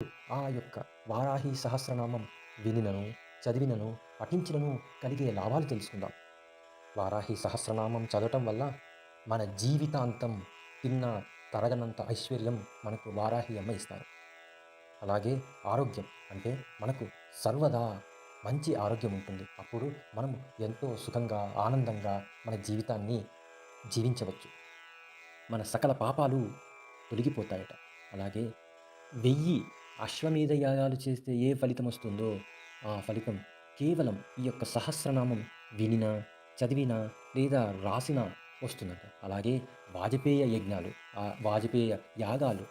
ఆ యొక్క వారాహి సహస్రనామం వినినను, చదివినను, పఠించినను కలిగే లాభాలు తెలుసుకుందాం. వారాహి సహస్రనామం చదవటం వల్ల మన జీవితాంతం తిన్న తరగనంత ఐశ్వర్యం మనకు వారాహి అమ్మ ఇస్తారు. అలాగే ఆరోగ్యం అంటే మనకు సర్వదా మంచి ఆరోగ్యం ఉంటుంది. అప్పుడు మనం ఎంతో సుఖంగా, ఆనందంగా మన జీవితాన్ని జీవించవచ్చు. మన సకల పాపాలు తొలగిపోతాయట. అలాగే 1000 అశ్వమేధ యాగాలు చేస్తే ఏ ఫలితమొస్తుందో, ఆ ఫలితం కేవలం ఈ యొక్క సహస్రనామం వినినా, చదివినా లేదా రాసినా వస్తుందట. అలాగే వాజపేయ యజ్ఞాలు, వాజపేయ యాగాలు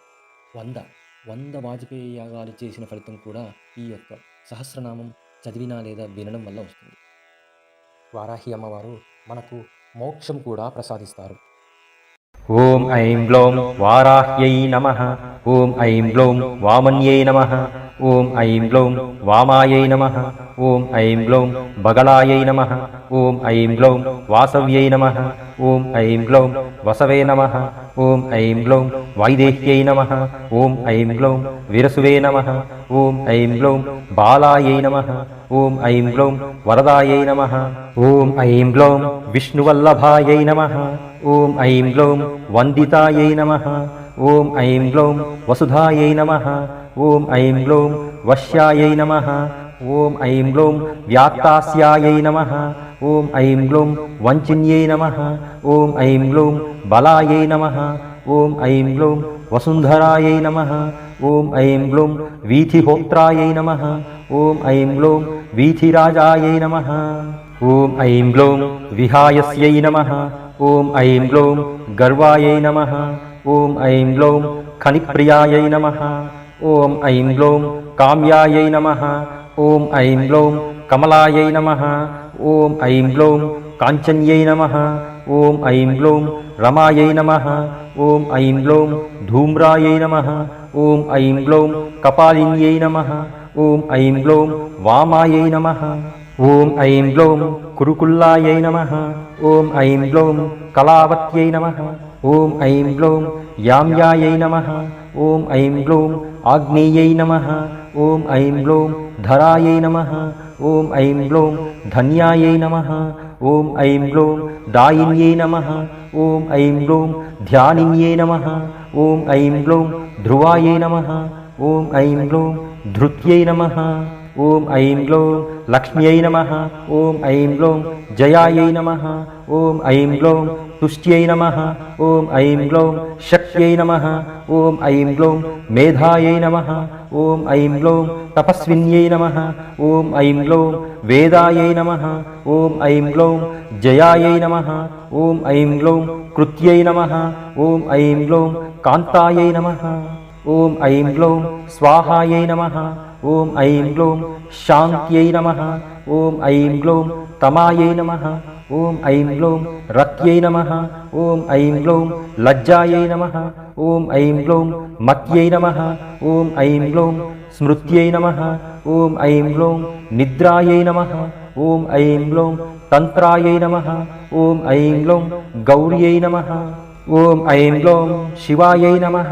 100 వాజపేయ యాగాలు చేసిన ఫలితం కూడా ఈ యొక్క సహస్రనామం చదివినా లేదా వినడం వల్ల వస్తుంది. వారాహి అమ్మవారు మనకు మోక్షం కూడా ప్రసాదిస్తారు. ఓం ఐం గ్లౌం వారాహ్యై నమః. ఓం ఐం గ్లౌం వామన్యై నమః. ఓం ఐం గ్లౌం వామాయై నమః. ఓం ఐం గ్లౌం బగళాయై నమః. ఓం ఐం గ్లౌం వాసవ్యై నమః. ఓం ఐం గ్లౌం వసవే నమః. ఓం ఐం గ్లౌం వైదేహ్యై నమః. ఓం ఐం గ్లౌం విరసువే నమః. ఓం ఐం గ్లౌం బాలాయై నమః. ఓం ఐం గ్లౌం వరదాయై నమః. ఓం ఐం గ్లౌం విష్ణువల్లభాయై నమః. ఓం ఐం గ్లౌం వందితాయై నమః. ఓం ఐం గ్లౌం వసుధాయై నమః. ఓం ఐం గ్లౌం వశ్యాయై నమః. ఓం ఐం గ్లౌం వ్యాత్తాస్యాయై నమః. ఓం ఐం గ్లౌం వంచిన్యై నమః. ఓం ఐం గ్లౌం బలాయై నమః. ఓం ఐం గ్లౌం వసుంధరాయై నమః. ఓం ఐం గ్లౌం వీథిహోత్రాయై నమః. ఓం ఐం గ్లౌం వీథిరాజాయై నమః. ఓం ఐం గ్లౌం విహాయస్యై నమః. ఓం ఐం గ్లౌం గర్వాయై నమః. ఓం ఐం గ్లౌం ఖనిప్రియాయై నమః. ఓం ఐం గ్లౌం కామ్యాయై నమః. ఓం ఐం గ్లౌం కమలాయై నమః. ఓం ఐం గ్లౌం కాంచన్యై నమః. ఓం ఐం గ్లౌం రమాయై నమః. ఓం ఐం గ్లౌం ధూమ్రాయై నమః. ఓం ఐం గ్లౌం కపాలిన్యై నమః. ఓం ఐం గ్లౌం వామాయై నమః. ఓం ఐం గ్లౌం కురుకుల్లాయై నమః. ఓం ఐం గ్లౌం కళావత్యై నమః. ఓం ఐం గ్లౌం యామ్యాయై నమః. ఓం ఐం గ్లౌం ఆగ్నేయై నమః. ఓం ఐం గ్లౌం ధరాయై నమః. ఓం ఐం గ్లౌం ధన్యాయై నమః. ఓం ఐం గ్లౌం దాయిన్యై నమః. ఓం ఐం గ్లౌం ధ్యానిన్యై నమః. ఓం ఐం గ్లౌం ధ్రువాయై నమః. ఓం ఐం గ్లౌం ధృత్యై నమః. ఓం ఐం గ్లౌం లక్ష్మ్యై నమః. ఓం ఐం గ్లౌం జయాయై నమః. ఓం ఐం గ్లౌం తుష్ట్యై నమః. ఓం ఐం గ్లౌం శక్త్యై నమః. ఓం ఐం గ్లౌం మేధాయై నమః. ఓం ఐం గ్లౌం తపస్విన్యై నమః. ఓం ఐం గ్లౌం వేదాయై నమః. ఓం ఐం గ్లౌం జయాయై నమః. ఓం ఐం గ్లౌం కృత్యై నమః. ఓం ఐం గ్లౌం కాంతాయై నమః. ఓం ఐం గ్లౌం స్వాహాయై నమః. ఓం ఐం గ్లౌం శాంత్యై నమః. ఓం ఐం గ్లౌం తమాయై నమః. ఓం ఐం గ్లౌం రత్యై నమః. ఓం ఐం గ్లౌం లజ్జాయై నమః. ఓం ఐం గ్లౌం మత్యై నమః. ఓం ఐం గ్లౌం స్మృత్యై నమః. ఓం ఐం గ్లౌం నిద్రాయై నమః. ఓం ఐం గ్లౌం తంత్రాయై నమః. ఓం ఐం గ్లౌం గౌర్యై నమః. ఓం ఐం గ్లౌం శివాయై నమః.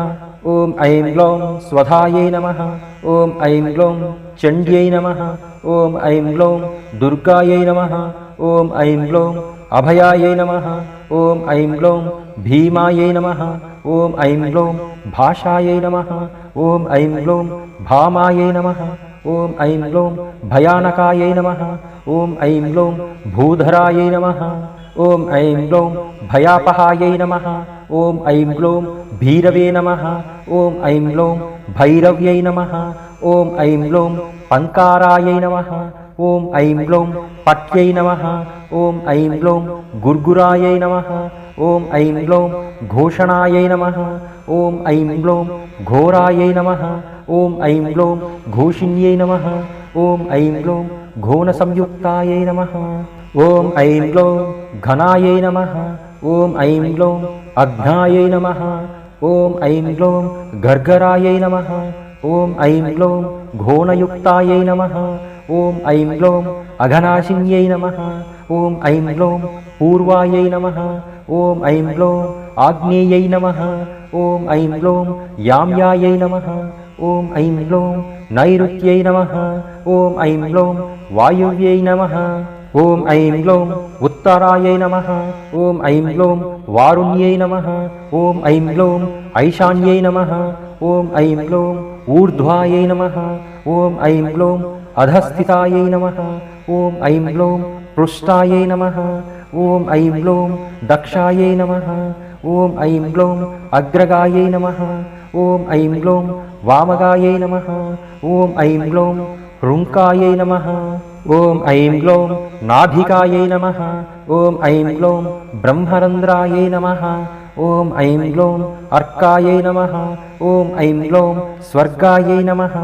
ఓం ఐం గ్లౌం స్వధాయై నమః. ఓం ఐం గ్లౌం చండ్యై నమః. ఓం ఐం గ్లౌం దుర్గాయై నమః. ఓం ఐం గ్లౌం అభయాయై నమః. ఓం ఐం గ్లౌం భీమాయై నమః. ఓం ఐం గ్లౌం భాషాయై నమః. ఓం ఐం గ్లౌం భామాయై నమః. ఓం ఐం గ్లౌం భయానకాయై నమః. ఓం ఐం గ్లౌం భూధరాయై నమః. ఓం ఐం గ్లౌం భయాపహాయై నమః. ఓం ఐం గ్లౌం భీరవే నమః. ఓం ఐం గ్లౌం భైరవ్యై నమః. ఓం ఐం గ్లౌం పంకారాయై నమః. ఓం ఐం గ్లౌం పట్యై నమః. ఓం ఐం గ్లౌం గుర్గురాయై నమః. ఓం ఐం గ్లౌం ఘోషణాయై నమః. ఓం ఐం గ్లౌం ఘోరాయై నమః. ఓం ఐం గ్లౌం ఘోషిణ్యై నమః. ఓం ఐం గ్లౌం ఘోన సంయుక్తాయై నమః. ఓం ఐం గ్లౌం ఘనాయై నమః. ఓం ఐం గ్లౌం అఘ్నాయై నమః. ఓం ఐం గ్లౌం గర్గరాయై నమః. ఓం ఐం గ్లౌం ఘోనయుక్తాయై నమః. ఓం ఐం గ్లౌం అఘనాశిన్యై నమః. ఓం ఐం గ్లౌం పూర్వాయై నమః. ఓం ఐం గ్లౌం ఆగ్నేయై నమః. ఓం ఐం గ్లౌం యామ్యాయై నమః. ॐ ऐं ग्लौं नैऋत्यै नमः ॐ ऐं ग्लौं वायुव्यै नमः ॐ ऐं ग्लौं उत्तरायै नमः ॐ ऐं ग्लौं वारुण्यै नमः ॐ ऐं ग्लौं ऐशान्यै नमः ॐ ऐं ग्लौं ऊर्ध्वायै नमः ॐ ऐं ग्लौं अधस्थितायै नमः ॐ ऐं ग्लौं पृष्ठायै नमः ॐ ऐं ग्लौं दक्षायै नमः ॐ ऐं ग्लौं अग्रगायै नमः ॐ ऐं ग्लौं वामगायै नमः ॐ ऐं ग्लौं हृङ्कायै नमः ॐ ऐं ग्लौं नाभिकायै नमः ॐ ऐं ग्लौं ब्रह्मरन्ध्रायै नमः ॐ ऐं ग्लौं अर्कायै नमः ॐ ऐं ग्लौं स्वर्गायै नमः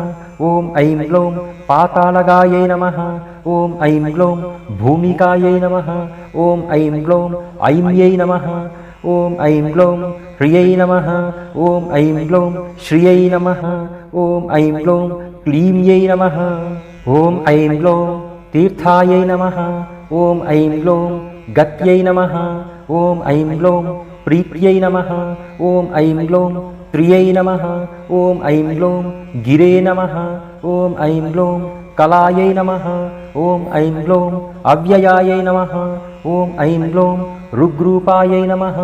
ॐ ऐं ग्लौं पातालगायै नमः ॐ ऐं ग्लौं भूमिकायै नमः ॐ ऐं ग्लौं ऐम्यै नमः ॐ ऐं ग्लौं ह्रियै नमः ॐ ऐं ग्लौं श्रियै नमः ॐ ऐं ग्लौं क्लीम्यै नमः ॐ ऐं ग्लौं तीर्थायै नमः ॐ ऐं ग्लौं गत्यै नमः ॐ ऐं ग्लौं प्रीत्यै नमः ॐ ऐं ग्लौं त्रियै नमः ॐ ऐं ग्लौं गिरे नमः ॐ ऐं ग्लौं कलायै नमः ॐ ऐं ग्लौं अव्ययायै नमः ॐ ऐं ग्लौं ऋग्रूपायै नमः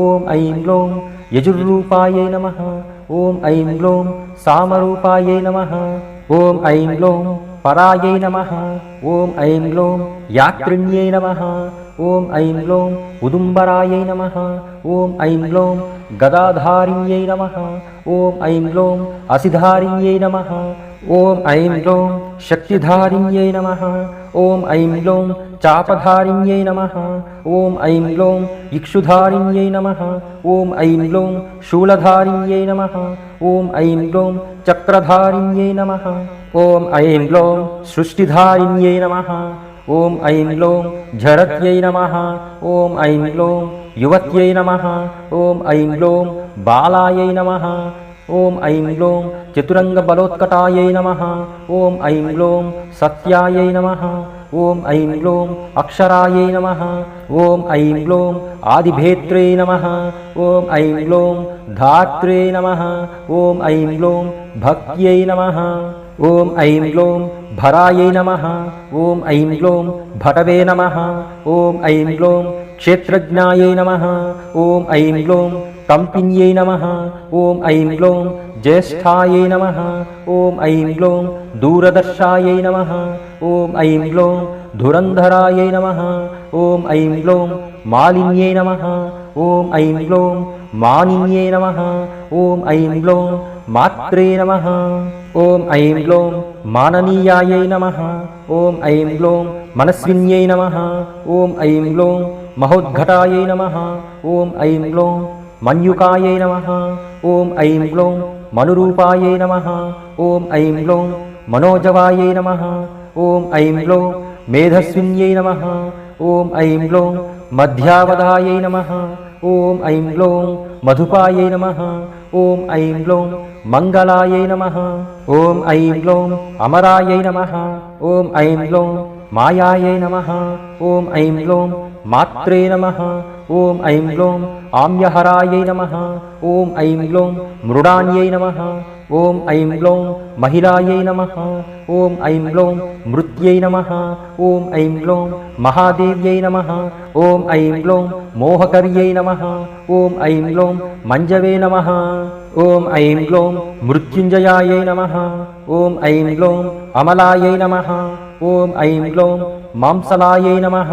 ॐ ऐं ग्लौं यजुर्रूपायै नमः ॐ ऐं ग्लौं सामरूपायै नमः ॐ ऐं ग्लौं परायै नमः ॐ ऐं ग्लौं यात्रिण्यै नमः ॐ ऐं ग्लौं उदुम्बरायै नमः ॐ ऐं ग्लौं गदाधारिण्यै नमः ॐ ऐं ग्लौं असिधारिण्यै नमः ॐ ऐं ग्लौं शक्तिधारिण्यै नमः ॐ ऐं ग्लौं चापधारिण्यै नमः ॐ ऐं ग्लौं इक्षुधारिण्यै नमः ॐ ऐं ग्लौं शूलधारिण्यै नमः ॐ ऐं ग्लौं चक्रधारिण्यै नमः ॐ ऐं ग्लौं सृष्टिधारिण्यै नमः ॐ ऐं ग्लौं झरत्यै नमः ॐ ऐं ग्लौं युवत्यै नमः ॐ ऐं ग्लौं बालायै नमः ॐ ऐं ग्लौं चतुरङ्गबलोत्कटायै नमः ॐ ऐं ग्लौं सत्यायै नमः ॐ ऐं ग्लौं अक्षरायै नमः ॐ ऐं ग्लौं आदिभेत्रे नमः ॐ ऐं ग्लौं धात्रे नमः ॐ ऐं ग्लौं भक्त्यै नमः ॐ ऐं ग्लौं भरायै नमः ॐ ऐं ग्लौं भटवे नमः ॐ ऐं ग्लौं क्षेत्रज्ञायै नमः ॐ ऐं ग्लौं कंपिन्यै नमः ॐ ऐं ग्लौं ज्येष्ठायै नमः ॐ ऐं ग्लौं दूरदर्शायै नमः ॐ ऐं ग्लौं धुरन्धरायै नमः ॐ ऐं ग्लौं मालिन्यै नमः ॐ ऐं ग्लौं मानिन्यै नमः ॐ ऐं ग्लौं मात्रे नमः ॐ ऐं ग्लौं माननीयायै नमः ॐ ऐं ग्लौं मनस्विन्यै नमः ॐ ऐं ग्लौं महोद्घटायै नमः ॐ ऐं ग्लौं मन्युकायै नमः ॐ ऐं ग्लौं मनुरूपायै नमः ॐ ऐं ग्लौं मनोजवायै नमः ॐ ऐं ग्लौं मेधस्विन्यै नमः ॐ ऐं ग्लौं मध्यावधायै नमः ॐ ऐं ग्लौं मधुपायै नमः ॐ ऐं ग्लौं मङ्गलायै नमः ॐ ऐं ग्लौं अमरायै नमः ॐ ऐं ग्लौं मायायै नमः ॐ ऐं ग्लौं मात्रे नमः ॐ ऐं ग्लौं आम्यहरायै नमः ॐ ऐं ग्लौं मृडान्यै नमः ॐ ऐं ग्लौं महिलायै नमः ॐ ऐं ग्लौं मृत्यै नमः ॐ ऐं ग्लौं महादेव्यै नमः ॐ ऐं ग्लौं मोहकर्यै नमः ॐ ऐं ग्लौं मञ्जवे नमः ॐ ऐं ग्लौं मृत्युञ्जयायै नमः ॐ ऐं ग्लौं अमलायै नमः ॐ ऐं ग्लौं मांसलायै नमः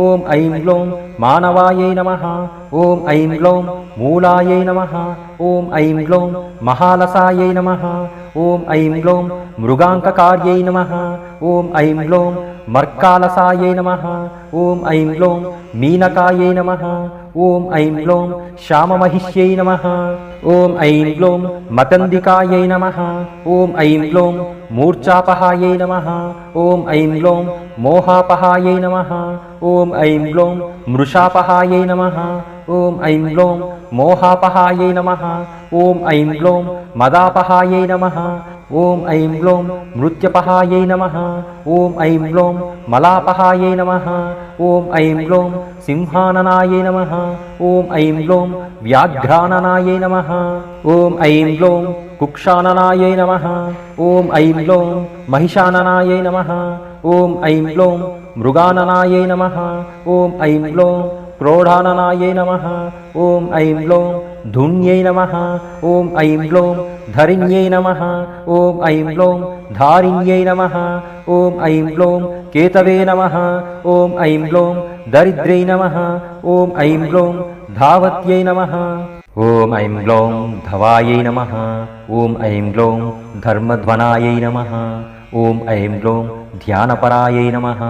ॐ ऐं ग्लौं मानवायै नमः ॐ ऐं ग्लौं मूलायै नमः ॐ ऐं ग्लौं महालसायै नमः ॐ ऐं ग्लौं मृगाङ्ककार्यै नमः ॐ ऐं ग्लौं मर्कालसायै नमः ॐ ऐं ग्लौं मीनकायै नमः ॐ ऐं ग्लौं श्याममहिष्यै नमः ॐ ऐं ग्लौं मतन्दिकायै नमः ॐ ऐं ग्लौं मूर्छापहायै नमः ॐ ऐं ग्लौं मोहापहायै नमः ॐ ऐं ग्लौं मृषापहायै नमः ॐ ऐं ग्लौं मोहापहायै नमः ॐ ऐं ग्लौं मदापहायै नमः ॐ ऐं ग्लौं मृत्यपहायै नमः ॐ ऐं ग्लौं मलापहायै नमः ॐ ऐं ग्लौं सिंहाननायै नमः ॐ ऐं ग्लौं व्याघ्राननायै नमः ॐ ऐं ग्लौं कुक्षाननायै नमः। ॐ ऐं ग्लौं महिषाननायै नमः। ॐ ऐं ग्लौं मृगाननायै नमः। ॐ ऐं ग्लौं क्रोधाननायै नमः। ॐ ऐं ग्लौं धून्यै नमः। ॐ ऐं ग्लौं धरिण्यै नमः। ॐ ऐं ग्लौं धारिण्यै नमः। ॐ ऐं ग्लौं केतवे नमः। ॐ ऐं ग्लौं दरिद्र्यै नमः। ॐ ऐं ग्लौं धावत्यै नमः। ॐ ऐं ग्लौं धवायै नमः। ॐ ऐं ग्लौं धर्मध्वनायै नमः। ॐ ऐं ग्लौं ध्यानपरायै नमः।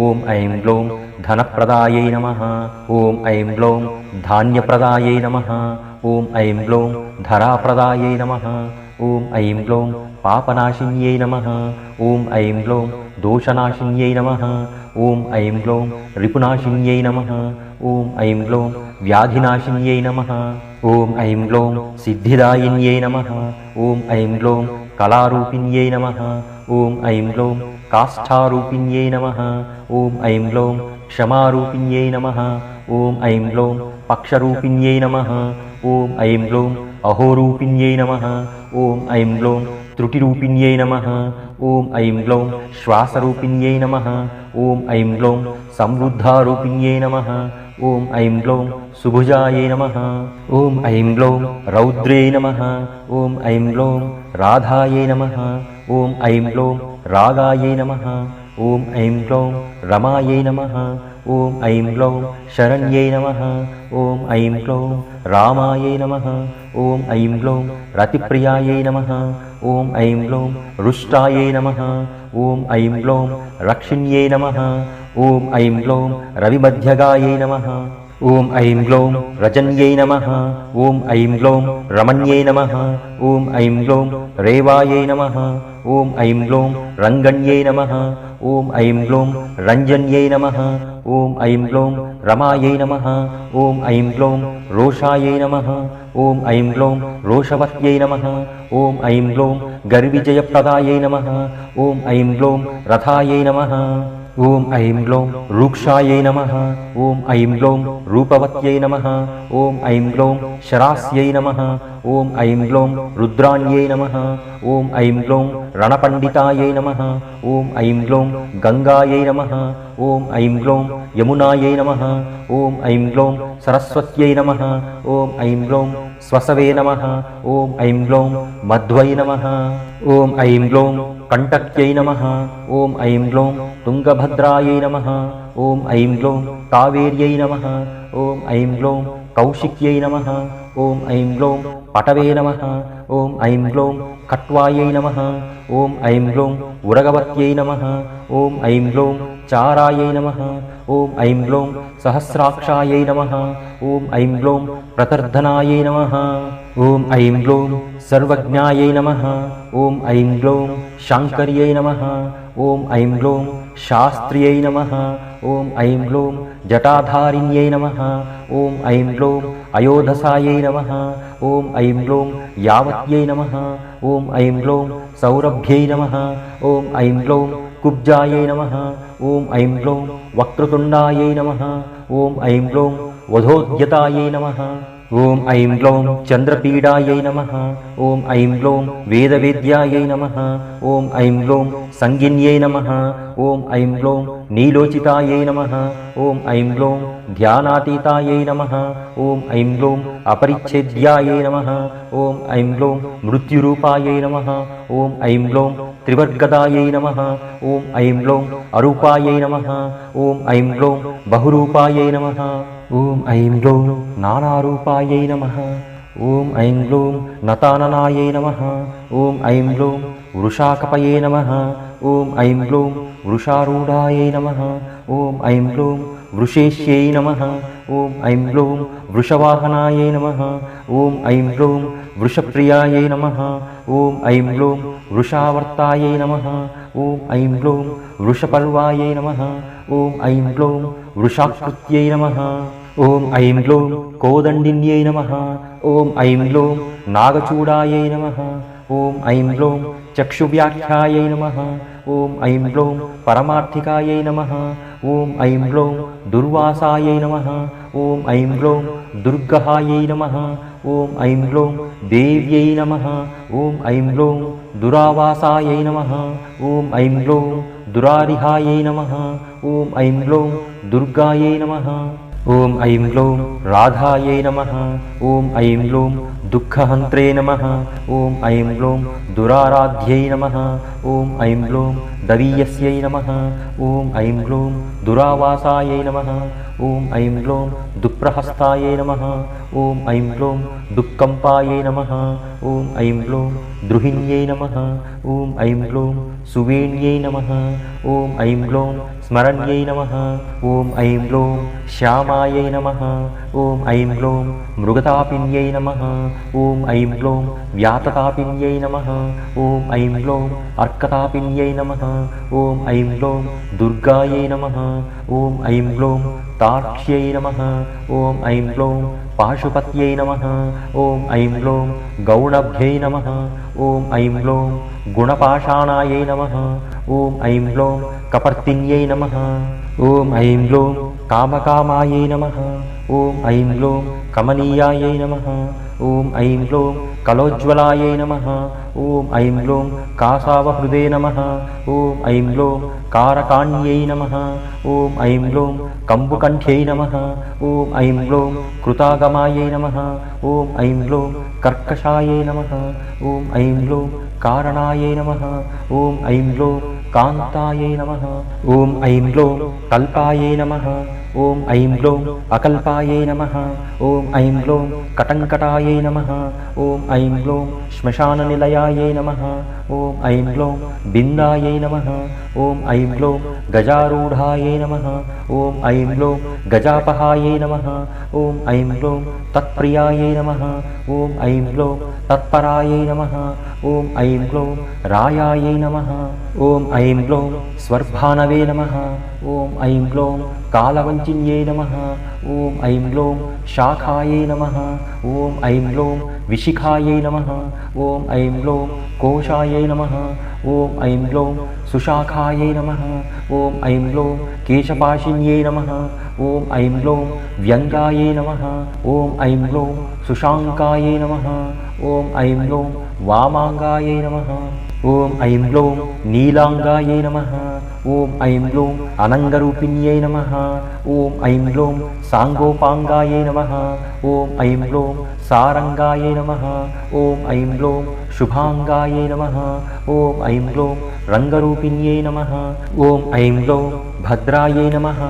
ॐ ऐं ग्लौं धनप्रदायै नमः। ॐ ऐं ग्लौं धान्यप्रदायै नमः। ॐ ऐं ग्लौं धराप्रदायै नमः। ॐ ऐं ग्लौं पापनाशिन्यै नमः। ॐ ऐं ग्लौं दोषनाशिन्यै नमः। ॐ ऐं ग्लौं रिपुनाशिन्यै नमः। ॐ ऐं ग्लौं व्याधिनाशिन्यै नमः। ॐ ऐं ग्लौं सिद्धिदायिन्यै नमः। ॐ ऐं ग्लौं कलारूपिण्यै नमः। ॐ ऐं ग्लौं काष्ठारूपिण्यै नमः। ॐ ऐं ग्लौं क्षमारूपिण्यै नमः। ॐ ऐं ग्लौं पक्षरूपिण्यै नमः। ॐ ऐं ग्लौं अहोरूपिण्यै नमः। ॐ ऐं ग्लौं त्रुटिरूपिण्यै नमः। ॐ ऐं ग्लौं श्वासरूपिण्यै नमः। ॐ ऐं ग्लौं संवृद्धारूपिण्यै नमः। ॐ ऐं ग्लौं सुभुजायै नमः। ॐ ऐं ग्लौं रौद्र्यै नमः। ॐ ऐं ग्लौं राधायै नमः। ॐ ऐं ग्लौं रागायै नमः। ॐ ऐं ग्लौं रमायै नमः। ॐ ऐं ग्लौं शरण्यै नमः। ॐ ऐं ग्लौं रामायै नमः। ॐ ऐं ग्लौं रतिप्रियायै नमः। ॐ ऐं ग्लौं रुष्टायै नमः। ॐ ऐं ग्लौं रक्षिण्यै नमः। ॐ ऐं ग्लौं रविमध्यगायै नमः। ॐ ऐं ग्लौं रजन्यै नमः। ॐ ऐं ग्लौं रमण्यै नमः। ॐ ऐं ग्लौं रेवायै नमः। ॐ ऐं ग्लौं रङ्गण्यै नमः। ॐ ऐं ग्लौं रञ्जन्यै नमः। ॐ ऐं ग्लौं रमायै नमः। ॐ ऐं ग्लौं रोषायै नमः। ॐ ऐं ग्लौं रोषवत्यै नमः। ॐ ऐं ग्लौं गर्विजयप्रदायै नमः। ॐ ऐं ग्लौं रथायै नमः। ॐ ऐं ग्लौं रूक्षायै नमः। ॐ ऐं ग्लौं रूपवत्यै नमः। ॐ ऐं ग्लौं शरास्यै नमः। ॐ ऐं ग्लौं रुद्राण्यै नमः। ॐ ऐं ग्लौं रणपण्डितायै नमः। ॐ ऐं ग्लौं गङ्गायै नमः। ॐ ऐं ग्लौं यमुनायै नमः। ॐ ऐं ग्लौं सरस्वत्यै नमः। ॐ ऐं ग्लौं स्वसवे नमः। ॐ ऐं ग्लौं मध्वै नमः। ॐ ऐं ग्लौं कण्टक्यै नमः। ॐ ऐं ग्लौं तुङ्गभद्रायै नमः। ॐ ऐं ग्लौं कावेर्यै नमः। ॐ ऐं ग्लौं कौशिक्यै नमः। ॐ ऐं ग्लौं पटवे नमः। ॐ ऐं ग्लौं खट्वायै नमः। ॐ ऐं ग्लौं उरगवत्यै नमः। ॐ ऐं ग्लौं चारायै नमः। ॐ ऐं ग्लौं सहस्राक्षायै नमः। ॐ ऐं ग्लौं प्रतर्धनायै नमः। ॐ ऐं ग्लौं सर्वज्ञायै नमः। ॐ ऐं ग्लौं शाङ्कर्यै नमः। ॐ ऐं ग्लौं शास्त्र्यै नमः। ॐ ऐं ग्लौं जटाधारिण्यै नमः। ॐ ऐं ग्लौं अयोधसायै नमः। ॐ ऐं ग्लौं यावत्यै नमः। ॐ ऐं ग्लौं सौरभ्यै नमः। ॐ ऐं ग्लौं कुब्जायै नमः। ॐ ऐं ग्लौं वक्रतुण्डायै नमः। ॐ ऐं ग्लौं वधोद्यतायै नमः। ॐ ऐं ग्लौं चन्द्रपीडायै नमः। ॐ ऐं ग्लौं वेदवेद्यायै नमः। ॐ ऐं ग्लौं सङ्गिन्यै नमः। ॐ ऐं ग्लौं नीलोचितायै नमः। ॐ ऐं ग्लौं ध्यानातीतायै नमः। ॐ ऐं ग्लौं अपरिच्छेद्यायै नमः। ॐ ऐं ग्लौं मृत्युरूपायै नमः। ॐ ऐं ग्लौं त्रिवर्गदायै नमः। ॐ ऐं ग्लौं अरूपायै नमः। ॐ ऐं ग्लौं बहुरूपायै नमः। ॐ ऐं ग्लौं नानारूपायै नमः। ॐ ऐं ग्लौं नताननायै नमः। ॐ ऐं ग्लौं वृषाकपये नमः। ॐ ऐं ग्लौं वृषारूढायै नमः। ॐ ऐं ग्लौं वृषेश्यै नमः। ॐ ऐं ग्लौं वृषवाहनायै नमः। ॐ ऐं ग्लौं वृषप्रियायै नमः। ॐ ऐं ग्लौं वृषावर्तायै नमः। ॐ ऐं ग्लौं वृषपर्वायै नमः। ॐ ऐं ग्लौं वृषाकृत्यै नमः। ॐ ऐं ग्लौं कोदण्डिन्यै नमः। ॐ ऐं ग्लौं नागचूडायै नमः। ॐ ऐं ग्लौं चक्षुव्याख्यायै नमः। ॐ ऐं ग्लौं परमार्थिकायै नमः। ॐ ऐं ग्लौं दुर्वासायै नमः। ॐ ऐं ग्लौं दुर्गहायै नमः। ॐ ऐं ग्लौं देव्यै नमः ॐ ऐं ग्लौं दुरावासायै नमः ॐ ऐं ग्लौं दुरारिहायै नमः ॐ ऐं ग्लौं दुर्गायै नमः ॐ ऐं ग्लौं राधायै नमः ॐ ऐं ग्लौं दुःखहन्त्रे नमः ॐ ऐं ग्लौं दुराराध्यै नमः ॐ ऐं ग्लौं दवीयस्यै नमः ॐ ऐं ग्लौं दुरावासायै नमः ॐ ऐं ग्लौं दुःप्रहस्तायै नमः ॐ ऐं ग्लौं दुःकम्पायै नमः ॐ ऐं ग्लौं द्रुहिण्यै नमः ॐ ऐं ग्लौं सुवेण्यै नमः ॐ ऐं ग्लौं स्मरण्यै नमः ॐ ऐं ग्लौं श्यामायै नमः ॐ ऐं ग्लौं मृगतापिन्यै नमः ॐ ऐं ग्लौं व्याततापिन्यै नमः ॐ ऐं ग्लौं अर्कतापिन्यै नमः ॐ ऐं ग्लौं दुर्गायै नमः ॐ ऐं ग्लौं तार्क्ष्यै नमः ॐ ऐं ग्लौं पाशुपत्यै नमः ॐ ऐं ग्लौं गौणभ्यै नमः ॐ ऐं ग्लौं गुणपाषाणायै नमः ॐ ऐं ग्लौं कपर्तिन्यै नमः ॐ ऐं ग्लौं कामकामायै नमः ॐ ऐं ग्लौं कमनीयायै नमः ॐ ऐं ग्लौं कलोज्ज्वलायै नमः ॐ ऐं ग्लौं कासावहृदे नमः ॐ ऐं ग्लौं कारकाण्यै नमः ॐ ऐं ग्लौं कम्बुकण्ठ्यै नमः ॐ ऐं ग्लौं कृतागमायै नमः ॐ ऐं ग्लौं कर्कशायै नमः ॐ ऐं ग्लौं कारणायै नमः ॐ ऐं ग्लौं कान्तायै नमः ॐ ऐं ग्लौं कल्पायै नमः ॐ ऐं ग्लौं अकल्पायै नमः ॐ ऐं ग्लौं कटङ्कटायै नमः ॐ ऐं ग्लौं श्मशाननिलयायै नमः ॐ ऐं ग्लौं बिन्दायै नमः ॐ ऐं ग्लौं गजारूढायै नमः ॐ ऐं ग्लौं गजापहायै नमः ॐ ऐं ग्लौं तत्प्रियायै नमः ॐ ऐं ग्लौं तत्परायै नमः ॐ ऐं ग्लौं रायायै नमः ॐ ऐं ग्लौं स्वर्भानवे नमः ॐ ऐं ग्लौं कालवञ्चिन्यै नमः ॐ ऐं ग्लौं शाखायै नमः ॐ ऐं ग्लौं विशिखायै नमः ॐ ऐं ग्लौं कोशायै नमः ॐ ऐं ग्लौं सुशाखायै नमः ॐ ऐं ग्लौं केशपाशिन्यै नमः ॐ ऐं ग्लौं व्यङ्गायै नमः ॐ ऐं ग्लौं सुशाङ्कायै नमः ॐ ऐं ग्लौं वामाङ्गायै नमः ॐ ऐं ग्लौं नीलाङ्गायै नमः ॐ ऐं ग्लौं अनङ्गरूपिण्यै नमः ॐ ऐं ग्लौं साङ्गोपाङ्गायै नमः ॐ ऐं ग्लौं सारङ्गायै नमः ॐ ऐं ग्लौं शुभाङ्गायै नमः ॐ ऐं ग्लौं रङ्गरूपिण्यै नमः ॐ ऐं ग्लौं भद्रायै नमः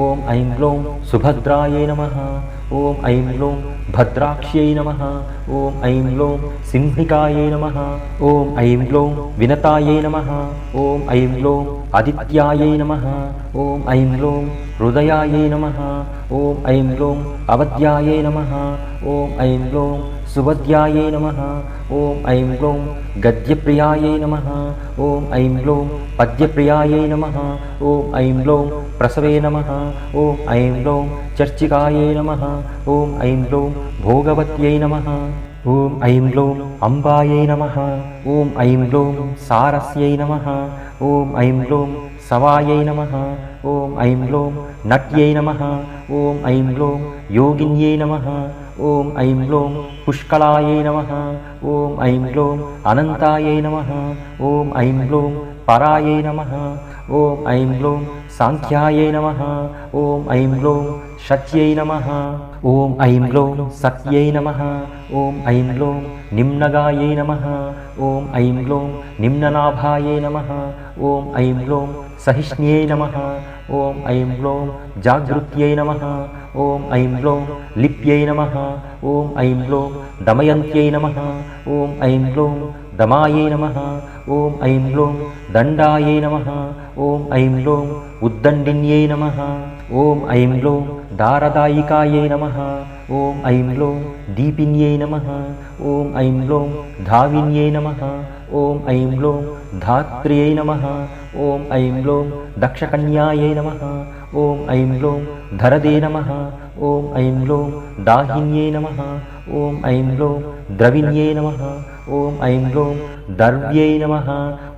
ॐ ऐं ग्लौं सुभद्रायै नमः ॐ ऐं ग्लौं भद्राक्ष्यै नमः ॐ ऐं ग्लौं सिंहिकायै नमः ॐ ऐं ग्लौं विनतायै नमः ॐ ऐं ग्लौं आदित्यायै नमः ॐ ऐं ग्लौं हृदयायै नमः ॐ ऐं ग्लौं अवध्यायै नमः ॐ ऐं ग्लौं सुवध्यायै नमः ॐ ऐं ग्लौं गद्यप्रियायै नमः ॐ ऐं ग्लौं पद्यप्रियायै नमः ॐ ऐं ग्लौं प्रसवे नमः ॐ ऐं ग्लौं चर्चिकायै नमः ॐ ऐं ग्लौं भोगवत्यै नमः ॐ ऐं ग्लौं अम्बायै नमः ॐ ऐं ग्लौं सारस्यै नमः ॐ ऐं ग्लौं सवायै नमः ॐ ऐं ग्लौं नट्यै नमः ॐ ऐं ग्लौं योगिन्यै नमः ॐ ऐं ग्लौं पुष्कलायै नमः ॐ ऐं ग्लौं अनन्तायै नमः ॐ ऐं ग्लौं परायै नमः ॐ ऐं ग्लौं साङ्ख्यायै नमः ॐ ऐं ग्लौं शच्यै नमः ॐ ऐं ग्लौं सत्यै नमः ॐ ऐं ग्लौं निम्नगायै नमः ॐ ऐं ग्लौं निम्ननाभायै नमः ॐ ऐं ग्लौं सहिष्ण्यै नमः ॐ ऐं ग्लौं जागृत्यै नमः ॐ ऐं ग्लौं लिप्यै नमः ॐ ऐं ग्लौं दमयन्त्यै नमः ॐ ऐं ग्लौं दमायै नमः ॐ ऐं ग्लौं दण्डायै नमः ॐ ऐं ग्लौं उद्दण्डिन्यै नमः ॐ ऐं ग्लौं दारदायिकायै नमः ॐ ऐं ग्लौं दीपिन्यै नमः ॐ ऐं ग्लौं धाविन्यै नमः ॐ ऐं ग्लौं धात्र्यै नमः ॐ ऐं ग्लौं दक्षकन्यायै नमः ॐ ऐं ग्लौं धरदे नमः ॐ ऐं ग्लौं दाहिन्यै नमः ॐ ऐं ग्लौं द्रविण्यै नमः ॐ ऐं ग्लौं दर्व्यै नमः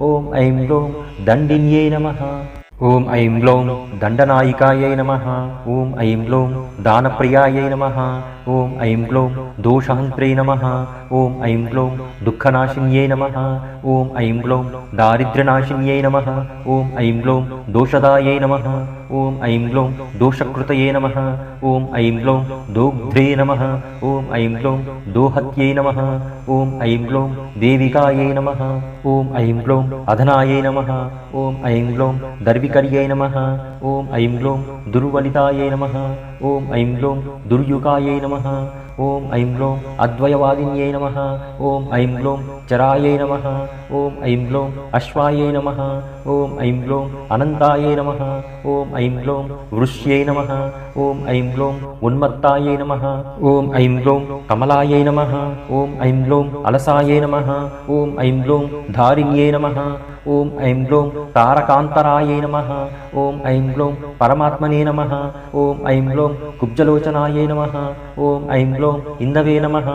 ॐ ऐं ग्लौं दण्डिन्यै नमः ఓం ఐం గ్లౌం దండనాయికాయై నమః. ఓం ఐం గ్లౌం దానప్రియాయై నమః. ఓం ఐం గ్లౌం దోషహంత్రే నమః. ఓం ఐం గ్లౌం దుఃఖనాశిన్యై నమః. ఓం ఐం గ్లౌం దారిద్ర్యనాశిన్యై నమః. ఓం ఐం గ్లౌం దోషదాయై నమః. ఓం ఐం గ్లౌం దోషకృతయే నమః. ఓం ఐం గ్లౌం దోగ్ధ్రే నమః. ఓం ఐం గ్లౌం దోహత్యై నమః. ఓం ఐం గ్లౌం దేవికాయై నమః. ఓం ఐం గ్లౌం అధనాయై నమః. ఓం ఐం గ్లౌం దర్వికర్యై నమః. ఓం ఐం గ్లౌం దుర్వలితాయై నమః. ఓం ఐం గ్లౌం దుర్యుకాయై నమః. ఓం ఐం గ్లౌం అద్వయవాదిన్యై నమః. ఓం ఐం గ్లౌం చరాయై నమః. ఓం ఐం గ్లౌం అశ్వాయై నమః. ఓం ఐం గ్లౌం అనంతాయై నమః. ఓం ఐం గ్లౌం వృష్యై నమః. ఓం ఐం గ్లౌం ఉన్మత్తాయై నమః. ఓం ఐం గ్లౌం కమలాయై నమః. ఓం ఐం గ్లౌం అలసాయై నమః. ఓం ఐం గ్లౌం ధారిణ్యై నమః. ఓం ఐం గ్లౌం తారకాంతరాయై నమః. ఓం ఐం గ్లౌం పరమాత్మనే నమః. ఓం ఐం గ్లౌం కుబ్జలోచనాయై నమః. ఓం ఐం గ్లౌం ఇందవే నమః.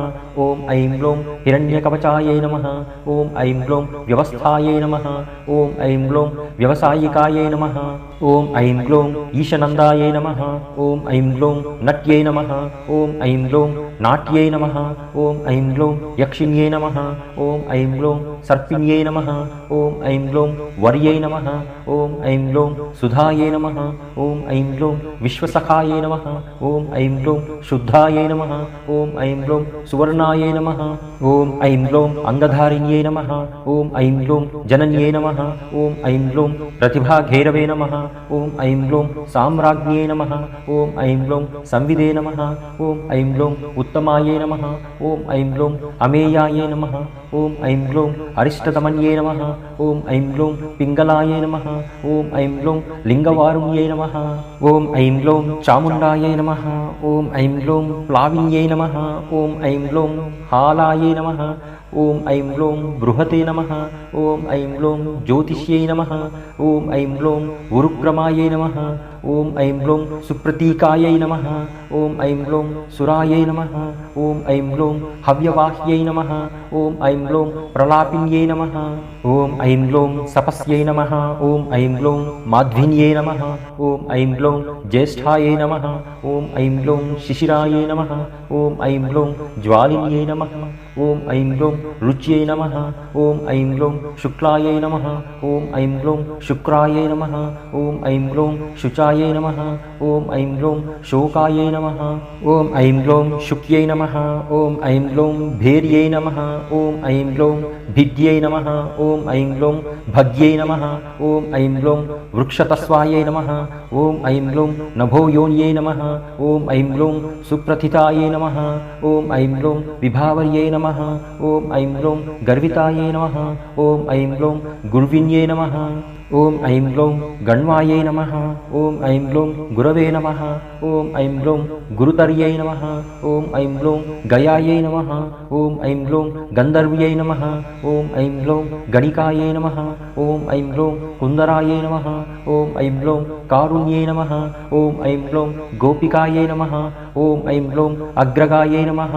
ఓం ఐం గ్లౌం హిరణ్యకవచాయై నమః. ఓం ఐం గ్లౌం వ్యవస్థాయై నమః. ఓం ఐం గ్లౌం వ్యవసాయికాయై నమః. ఓం ఐం గ్లౌం ఈశనందాయై నమః. ఓం ఐం గ్లౌం నట్యై నమః. ఓం ఐం గ్లౌం నాట్యై నమః. ఓం ఐం గ్లౌం యక్షిణ్యై నమః. ఓం ఐం గ్లౌం సర్పిణ్యై నమః. ఓం ఐం గ్లౌం వర్యై నమః. ఓం ఐం గ్లౌం సుధాయై నమః. ఓం ఐం గ్లౌం విశ్వసఖాయై నమః. ఓం ఐం గ్లౌం శుద్ధాయై నమః. ఓం ఐం గ్లౌం సువర్ణాయై నమః. ఓం ఐం గ్లౌం అంగధారిణ్యై నమః. ఓం ఐం గ్లౌం జనన్యై నమః. ఓం ఐం గ్లౌం ప్రతిభాఘైరవే నమః. ఓం ఐం గ్లౌం సామ్రాజ్ఞ్యై నమః. ఓం ఐం గ్లౌం సంవిదే నమః. ఓం ఐం గ్లౌం ఉత్తమాయై నమః. ఓం ఐం గ్లౌం అమేయాయై నమః. ఓం ఐం గ్లౌం అరిష్టతమన్యై నమః. ఓం ఐం గ్లౌం పింగళాయై నమః. ఓం ఐం గ్లౌం లింగవారుణ్యై నమః. ఓం ఐం గ్లౌం చాముండాయై నమః. ఓం ఐం గ్లౌం ప్లావిన్యై నమః. ఓం ఐం గ్లౌం హాలాయై నమః. ఓం ఐం గ్లౌం బృహతే నమః. ఓం ఐం గ్లౌం జ్యోతిష్యై నమః. ఓం ఐం గ్లౌం ఉరుక్రమాయై నమః. ఓం ఐం గ్లౌం సుప్రతీకాయై నమః. ఓం ఐం గ్లౌం సురాయై నమః. ఓం ఐం గ్లౌం హవ్యవాహ్యై నమః. ఓం ఐం గ్లౌం ప్రలాపిన్యై నమః. ఓం ఐం గ్లౌం సపస్యై నమః. ఓం ఐం గ్లౌం మాధ్విన్యై నమః. ఓం ఐం గ్లౌం జ్యేష్ఠాయై నమః. ఓం ఐం గ్లౌం శిశిరాయై నమః. ఓం ఐం గ్లౌం జ్వాలిన్యై నమః. ఓం ఐం గ్లౌం రుచ్యై నమః. ఓం ఐం గ్లౌం శుక్లాయై నమః. ఓం ఐం గ్లౌం శుక్రాయై నమః. ఓం ఐం గ్లౌం శుచాయై నమః. ఓం ఐం గ్లౌం శోకాయై నమః. ఓం ఐం గ్లౌం శుక్యై నమః. ఓం ఐం గ్లౌం భేర్యై నమః. ఓం ఐం గ్లౌం భిద్యై నమః. ఓం ఐం గ్లౌం భగ్యై నమః. ఓం ఐం గ్లౌం వృక్షతస్వాయై నమః. ఓం ఐం గ్లౌం నభోయోన్యై నమః. ఓం ఐం గ్లౌం సుప్రథితాయై నమః. ఓం ఐం గ్లౌం విభావర్యై నమః. ఓం ఐం గ్లౌం గర్వితాయై నమః. ఓం ఐం గ్లౌం గుర్విన్యై నమః. ఓం ఐం గ్లౌం గణ్వాయై నమః. ఓం ఐం గ్లౌం గురవే నమః. ఓం ఐం గ్లౌం గురుతర్యై నమః. ఓం ఐం గ్లౌం గయాయై నమః. ఓం ఐం గ్లౌం గంధర్వ్యై నమః. ఓం ఐం గ్లౌం గణికాయై నమః. ఓం ఐం గ్లౌం కుందరాయై నమః. ఓం ఐం గ్లౌం కారుణ్యై నమః. ఓం ఐం గ్లౌం గోపికాయై నమః. ఓం ఐం గ్లౌం అగ్రగాయై నమః.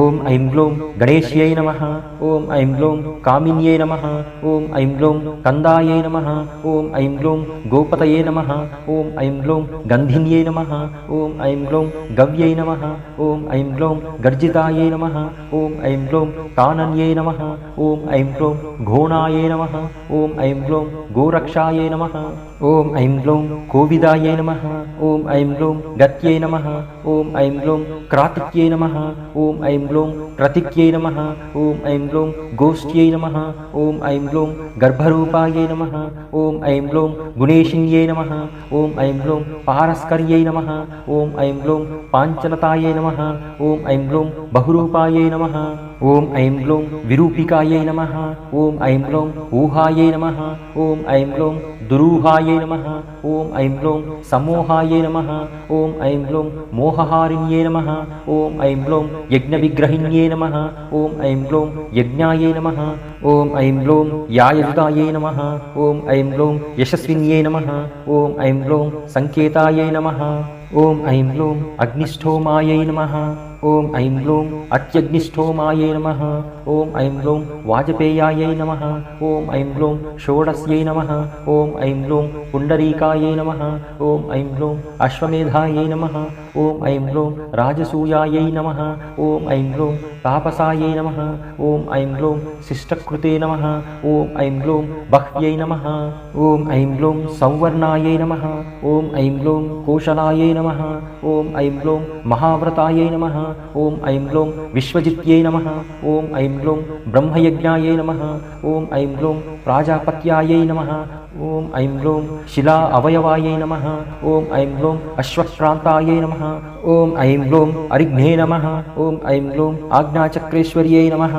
ఓం ఐం గ్లౌం గణేశ్యై నమః. ఓం ఐం గ్లౌం కామిన్యై నమః. ఓం ఐం గ్లౌం కందాయై నమః. ఓం ఐం గ్లౌం గోపతయే నమః. ఓం ఐం గ్లౌం గంధిన్యై నమః. ఓం ఐం గ్లౌం గవ్యై నమః. ఓం ఐం గ్లౌం గర్జితాయై నమః. ఓం ఐం గ్లౌం కానన్యై నమః. ఓం ఐం గ్లౌం ఘోణాయై నమః. ఓం ఐం గ్లౌం గోరక్షాయై నమః. ఓం ఐం గ్లౌం కోవిదాయై నమః. ఓం ఐం గ్లౌం గత్యై నమః. ఓం ఐం గ్లౌం క్రాతిక్యై నమః. ఓం ఐం గ్లౌం ప్రతిక్యై నమః. ఓం ఐం గ్లౌం గోష్ఠ్యై నమః. ఓం ఐం గ్లౌం గర్భరూపాయై నమః. ఓం ఐం గ్లౌం గుణేశిన్యై నమః. ఓం ఐం గ్లౌం పారస్కర్యై నమః. ఓం ఐం గ్లౌం పాంచలతాయై నమః. ఓం ఐం గ్లౌం బహురూపాయై నమః. ఓం ఐం గ్లౌం విరూపికాయై నమః. ఓం ఐం గ్లౌం ఊహాయై నమః. ఓం ఐం గ్లౌం దురూహాయై నమః. ఓం ఐం గ్లౌం సమోహాయై నమః. ఓం ఐం గ్లౌం మోహహారిణ్యై నమః. ఓం ఐం గ్లౌం యజ్ఞవిగ్రహిణ్యై నమః. ఓం ఐం గ్లౌం యజ్ఞాయై నమః. ఓం ఐం గ్లౌం యాయయుతాయై నమః. ఓం ఐం గ్లౌం యశస్విన్యై నమః. ఓం ఐం గ్లౌం సంకేతాయై నమః. ఓం ఐం గ్లౌం అగ్నిష్ఠోమాయై నమః. ॐ ऐं ग्लौं अत्यग्निष्ठोमायै नमः ॐ ऐं ग्लौं वाजपेयायै नमः ॐ ऐं ग्लौं षोडस्यै नमः ॐ ऐं ग्लौं पुण्डरीकायै नमः ॐ ऐं ग्लौं अश्वमेधायै नमः ॐ ऐं ग्लौं राजसूयायै नमः ॐ ऐं ग्लौं तापसायै नमः ॐ ऐं ग्लौं शिष्टकृते नमः ॐ ऐं ग्लौं बह्व्यै नमः ॐ ऐं ग्लौं संवर्णायै नमः ॐ ऐं ग्लौं कोशलायै नमः ॐ ऐं ग्लौं महाव्रतायै नमः ॐ ऐं ग्लौं विश्वजित्यै नमः ॐ ऐं ग्लौं ब्रह्मयज्ञायै नमः ॐ ऐं ग्लौं प्राजापत्यायै नमः ॐ ऐं ग्लौं शिला अवयवायै नमः ॐ ऐं ग्लौं अश्वक्रान्तायै नमः ॐ ऐं ग्लौं अरिघ्ने नमः ॐ ऐं ग्लौं आज्ञाचक्रेश्वर्यै नमः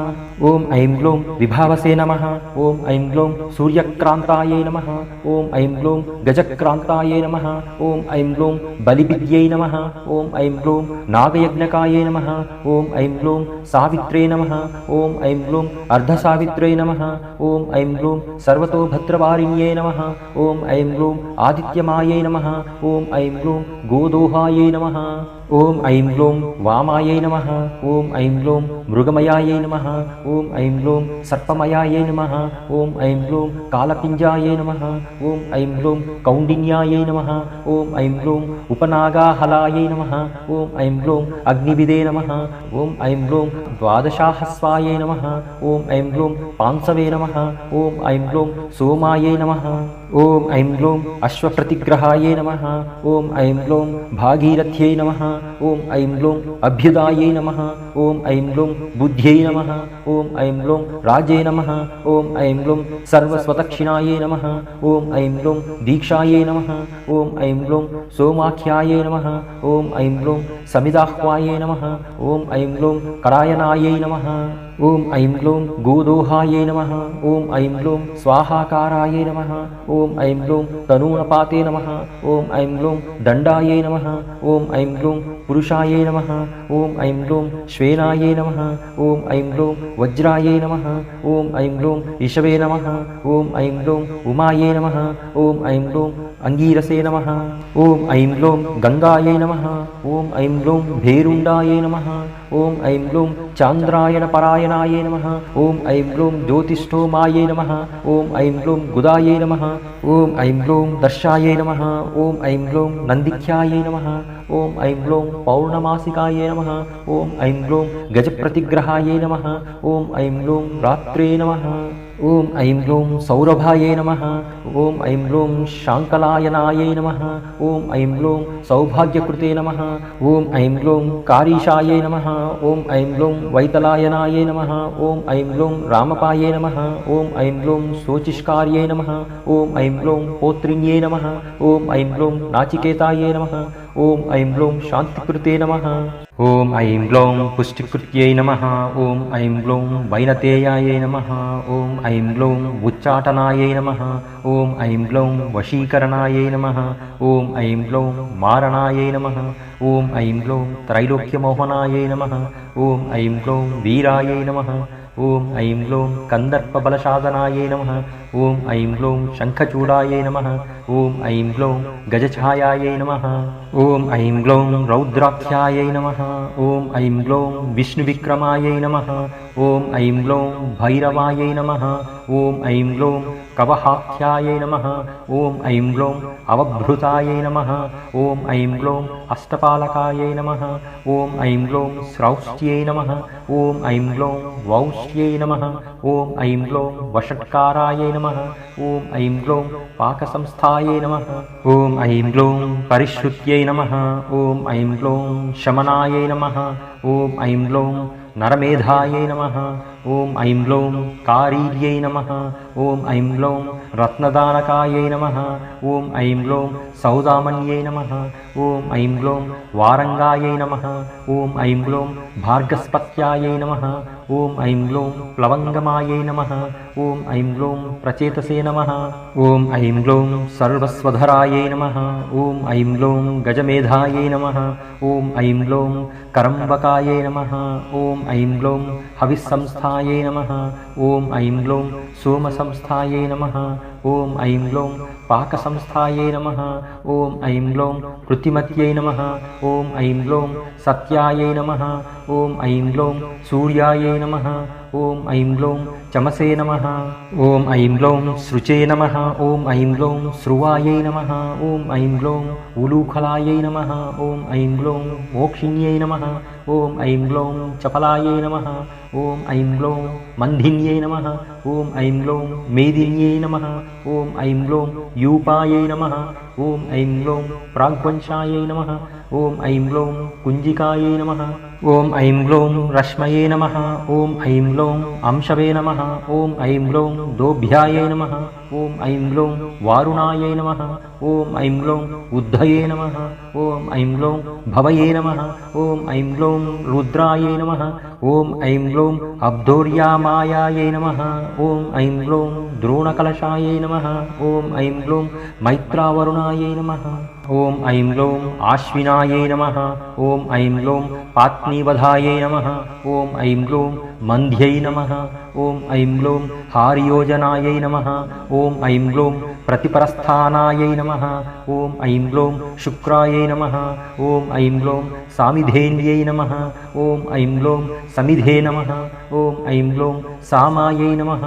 ॐ ऐं ग्लौं विभावसे नमः ॐ ऐं ग्लौं सूर्यक्रान्तायै नमः ॐ ऐं ग्लौं गजक्रान्तायै नमः ॐ ऐं ग्लौं बलिविद्यै नमः ॐ ऐं ग्लौं नागयज्ञकायै नमः ॐ ऐं ग्लौं सावित्रे नमः ॐ ऐं ग्लौं अर्धसावित्रे नमः ॐ ऐं ग्लौं सर्वतोभद्रवारिण्यै नमः ॐ ऐं ग्लौं आदित्यमायै नमः ॐ ऐं ग्लौं गोदोहायै नमः ॐ ऐं ग्लौं वामायै नमः ॐ ऐं ग्लौं मृगमयायै नमः ॐ ऐं ग्लौं सर्पमयायै नमः ॐ ऐं ग्लौं कालपिञ्जायै नमः ॐ ऐं ग्लौं कौण्डिन्यायै नमः ॐ ऐं ग्लौं उपनागाहलायै नमः ॐ ऐं ग्लौं अग्निविदे नमः ॐ ऐं ग्लौं द्वादशाहस्वायै नमः ॐ ऐं ग्लौं पांसवे नमः ॐ ऐं ग्लौं सोमायै नमः ॐ ऐं ग्लौं अश्वप्रतिग्रहायै नमः ॐ ऐं ग्लौं भागीरथ्यै नमः ॐ ऐं ग्लौं अभ्युदायै नमः ॐ ऐं ग्लौं बुद्ध्यै नमः ॐ ऐं ग्लौं राजे नमः ॐ ऐं ग्लौं सर्वस्वदक्षिणायै नमः ॐ ऐं ग्लौं दीक्षायै नमः ॐ ऐं ग्लौं सोमाख्यायै नमः ॐ ऐं ग्लौं समिदाह्वायै नमः ॐ ऐं ग्लौं करायनायै नमः ॐ ऐं ग्लौं गोदोहायै नमः ॐ ऐं ग्लौं स्वाहाकारायै नमः ॐ ऐं ग्लौं तनूनपाते नमः ॐ ऐं ग्लौं दण्डायै नमः ॐ ऐं ग्लौं पुरुषायै नमः ॐ ऐं ग्लौं श्वेनायै नमः ॐ ऐं ग्लौं वज्रायै नमः ॐ ऐं ग्लौं इषवे नमः ॐ ऐं ग्लौं उमायै नमः ॐ ऐं ग्लौं अङ्गीरसे नमः ॐ ऐं ग्लौं गङ्गायै नमः ॐ ऐं ग्लौं भेरुण्डायै नमः ॐ ऐं ग्लौं चान्द्रायणपरायणायै नमः ॐ ऐं ग्लौं ज्योतिष्ठोमायै नमः ॐ ऐं ग्लौं गुदायै नमः ॐ ऐं ग्लौं दर्शायै नमः ॐ ऐं ग्लौं नन्दिख्यायै नमः ॐ ऐं ग्लौं पौर्णमासिकायै नमः ॐ ऐं ग्लौं गजप्रतिग्रहायै नमः ॐ ऐं ग्लौं रात्रे नमः ॐ ऐं ग्लौं सौरभायै नमः ॐ ऐं ग्लौं शाङ्कलायनायै नमः ॐ ऐं ग्लौं सौभाग्यकृते नमः ॐ ऐं ग्लौं कारीशायै नमः ॐ ऐं ग्लौं वैतलायनायै नमः ॐ ऐं ग्लौं रामपायै नमः ॐ ऐं ग्लौं शोचिष्कार्यै नमः ॐ ऐं ग्लौं पौत्रिण्यै नमः ॐ ऐं ग्लौं नाचिकेतायै नमः ॐ ऐं ग्लौं शान्तिकृते नमः ॐ ऐं ग्लौं पुष्टिकृत्यै नमः ॐ ऐं ग्लौं वैनतेयायै नमः ॐ ऐं ग्लौं उच्चाटनायै नमः ॐ ऐं ग्लौं वशीकरणायै नमः ॐ ऐं ग्लौं मारणायै नमः ॐ ऐं ग्लौं त्रैलोक्यमोहनायै नमः ॐ ऐं ग्लौं वीरायै नमः ॐ ऐं ग्लौं कन्दर्पबलसाधनायै नमः ॐ ऐं ग्लौं शङ्खचूडायै नमः ॐ ऐं ग्लौं गजछायायै नमः ॐ ऐं ग्लौं रौद्राख्यायै नमः ॐ ऐं ग्लौं विष्णुविक्रमायै नमः ॐ ऐं ग्लौं भैरवायै नमः ॐ ऐं ग्लौं कवहाख्यायै नमः ॐ ऐं ग्लौं अवभृतायै नमः ॐ ऐं ग्लौं अष्टपालकायै नमः ॐ ऐं ग्लौं श्रौष्ट्यै नमः ॐ ऐं ग्लौं वौष्ट्यै नमः ॐ ऐं ग्लौं वषट्कारायै नमः ॐ ऐं ग्लौं पाकसंस्थायै नमः ॐ ऐं ग्लौं परिश्रुत्यै नमः ॐ ऐं ग्लौं शमनायै नमः ॐ ऐं ग्लौं नरमेधायै नमः ॐ ऐं ग्लौं कारीर्यै नमः ॐ ऐं ग्लौं रत्नदानकायै नमः ॐ ऐं ग्लौं सौदामन्यै नमः ॐ ऐं ग्लौं वारङ्गायै नमः ॐ ऐं ग्लौं भार्गस्पत्यायै नमः ॐ ऐं ग्लौं प्लवङ्गमायै नमः ॐ ऐं ग्लौं प्रचेतसे नमः ॐ ऐं ग्लौं सर्वस्वधरायै नमः ॐ ऐं ग्लौं गजमेधायै नमः ॐ ऐं ग्लौं करम्बकायै नमः ॐ ऐं ग्लौं हविस्संस्थायै नमः ॐ ऐं ग्लौं सोमसंस्थायै नमः ఓం ఐం గ్లౌం పాకసంస్థాయై నమః ఓం ఐం గ్లౌం కృతిమత్యై నమః ఓం ఐం గ్లౌం సత్యాయై నమః ఓం ఐం గ్లౌం సూర్యాయై నమః ఓం ఐం గ్లౌం చమసే నమః ఓం ఐం గ్లౌం శృచే నమః ఓం ఐం గ్లౌం శ్రువాయై నమః ఓం ఐం గ్లౌం ఉలూఖలాయై నమః ఓం ఐం గ్లౌం మోక్షిణ్యై నమః ఓం ఐం గ్లౌం చపలాయై నమః ఓం ఐం గ్లౌం మంధిన్యై నమః ఓం ఐం గ్లౌం మేదిన్యై నమః ఓం ఐం గ్లౌం యూపాయై నమః ఓం ఐం గ్లౌం ప్రాగ్వంశాయై నమః ఓం ఐం గ్లౌం కుంజికాయై నమః ఓం ఐం గ్లౌం రశ్మయే నమః ఓం ఐం గ్లౌం అంశవే నమః ఓం ఐం గ్లౌం దోభ్యాయై నమః ఓం ఐం గ్లౌం వారుణాయై నమః ఓం ఐం గ్లౌం ఉద్ధయే నమః ఓం ఐం గ్లౌం భవయే నమః ఓం ఐం గ్లౌం రుద్రాయై నమః ఓం ఐం గ్లౌం అబ్ధోర్యామాయాయై నమః ఓం ఐం గ్లౌం ద్రోణకలశాయై నమః ఓం ఐం గ్లౌం మైత్రావరుణాయై నమః ఓం ఐం గ్లౌం ఆశ్వినాయై నమః ఓం ఐం గ్లౌం పాత్నీవధాయై నమః ఓం ఐం గ్లౌం మంధ్యై నమః ఓం ఐం గ్లౌం హారియోజనాయై నమః ఓం ఐం గ్లౌం ప్రతిపరస్థానాయై నమః ఓం ఐం గ్లౌం శుక్రాయై నమః ఓం ఐం గ్లౌం సామిధేన్యై నమః ఓం ఐం గ్లౌం సమిధే నమః ఓం ఐం గ్లౌం సామాయై నమః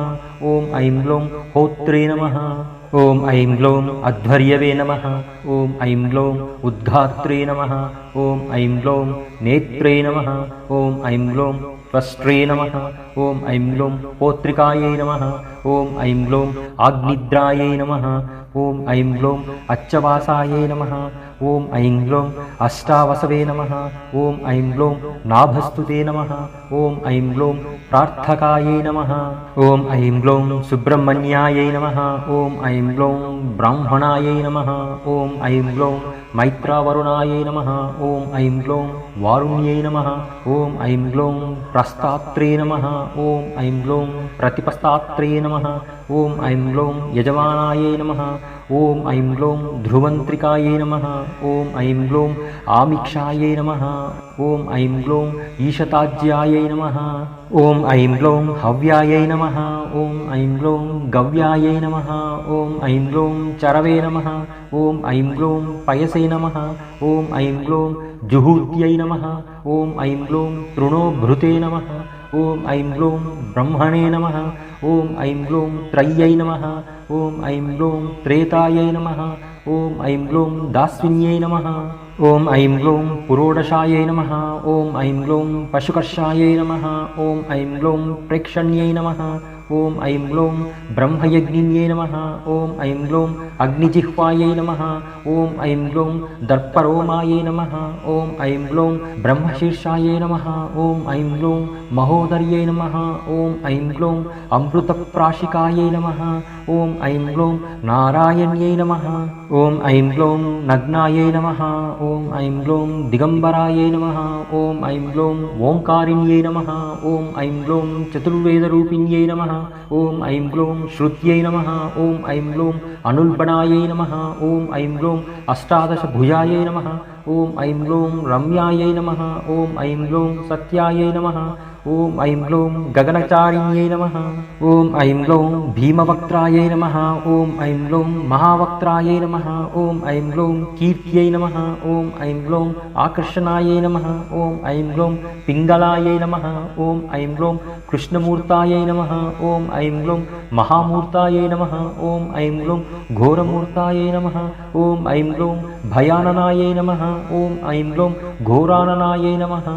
ఓం ఐం గ్లౌం హోత్రే నమః ఓం ఐం గ్లౌం అధ్వర్యవే నమః ఓం ఐం గ్లౌం ఉద్ఘాత్రే నమః ఓం ఐం గ్లౌం నేత్రే నమః ఓం ఐం గ్లౌం త్వష్ట్రే నమః ఓం ఐం గ్లౌం పోత్రికాయై నమః ఓం ఐం గ్లౌం ఆగ్నిద్రాయై నమః ఓం ఐం గ్లౌం అచ్చవాసాయై నమః ఓం ఐం గ్లౌం అష్టావసవే నమః ఓం ఐం గ్లౌం నాభస్తుతే నమః ఓం ఐం గ్లౌం ప్రార్థకాయై నమః ఓం ఐం గ్లౌం సుబ్రహ్మణ్యాయై నమః ఓం ఐం గ్లౌం బ్రాహ్మణాయై నమః ఓం ఐం గ్లౌం మైత్రావరుణాయై నమః ఓం ఐం గ్లౌం వారుణ్యై నమః ఓం ఐం గ్లౌం ప్రస్తాత్రే నమః ఓం ఐం గ్లౌం ప్రతిపస్తాత్రే నమః ఓం ఐం గ్లౌం యజమానాయై నమః ఓం ఐం గ్లౌం ధ్రువంత్రికాయై నమః ఓం ఐం గ్లౌం ఆమిక్షాయై నమః ఓం ఐం గ్లౌం ఈశతాజ్యాయై నమః ఓం ఐం గ్లౌం హవ్యాయై నమః ఓం ఐం గ్లౌం గవ్యాయై నమః ఓం ఐం గ్లౌం చరవే నమః ఓం ఐం గ్లౌం పయసే నమః ఓం ఐం గ్లౌం జుహూత్యై నమః ఓం ఐం గ్లౌం తృణోభృతే నమః ఓం ఐం గ్లౌం బ్రహ్మణే నమః ఓం ఐం గ్లౌం త్రయ్యై నమః ఓం ఐం గ్లౌం త్రేతాయై నమః ఓం ఐం గ్లౌం దాస్విన్యై నమః ఓం ఐం గ్లౌం పురోడశాయై నమః ఓం ఐం గ్లౌం పశుకర్షాయై నమః ఓం ఐం గ్లౌం ప్రేక్షణ్యై నమః ఓం ఐం గ్లౌం బ్రహ్మయజ్ఞిన్యై నమః ఓం ఐం గ్లౌం అగ్నిజిహ్వాయై నమః ఓం ఐం గ్లౌం దర్పరోమాయై నమః ఓం ఐం గ్లౌం బ్రహ్మశీర్షాయై నమః ఓం ఐం గ్లౌం మహోదర్యై నమః ఓం ఐం గ్లౌం అమృతప్రాశికాయై నమః ఓం ఐం గ్లౌం నారాయణ్యై నమః ఓం ఐం గ్లౌం నగ్నాయై నమః ఓం ఐం గ్లౌం దిగంబరాయై నమః ఓం ఐం గ్లౌం ఓంకారిణ్యై నమః ఓం ఐం గ్లౌం చతుర్వేదరూపిణ్యై నమః ఓం ఐం గ్లౌం శృత్యై నమః ఓం ఐం గ్లౌం అనుల్బణాయై నమః ఓం ఐం గ్లౌం అష్టాదశభుజాయై నమః ఓం ఐం గ్లౌం రమ్యాయై నమః ఓం ఐం గ్లౌం సత్యాయై నమః ఓం ఐం గ్లౌం గగనచారిణ్యై నమః ఓం ఐం గ్లౌం భీమవక్త్రాయై నమః ఓం ఐం గ్లౌం మహావక్త్రాయై నమః ఓం ఐం గ్లౌం కీర్త్యై నమః ఓం ఐం గ్లౌం ఆకర్షణాయై నమః ఓం ఐం గ్లౌం పింగళాయై నమః ఓం ఐం గ్లౌం కృష్ణమూర్తాయై నమః ఓం ఐం గ్లౌం మహామూర్తాయై నమః ఓం ఐం గ్లౌం ఘోరమూర్తాయై నమః ఓం ఐం గ్లౌం భయాననాయై నమః ఓం ఐం గ్లౌం ఘోరాననాయై నమః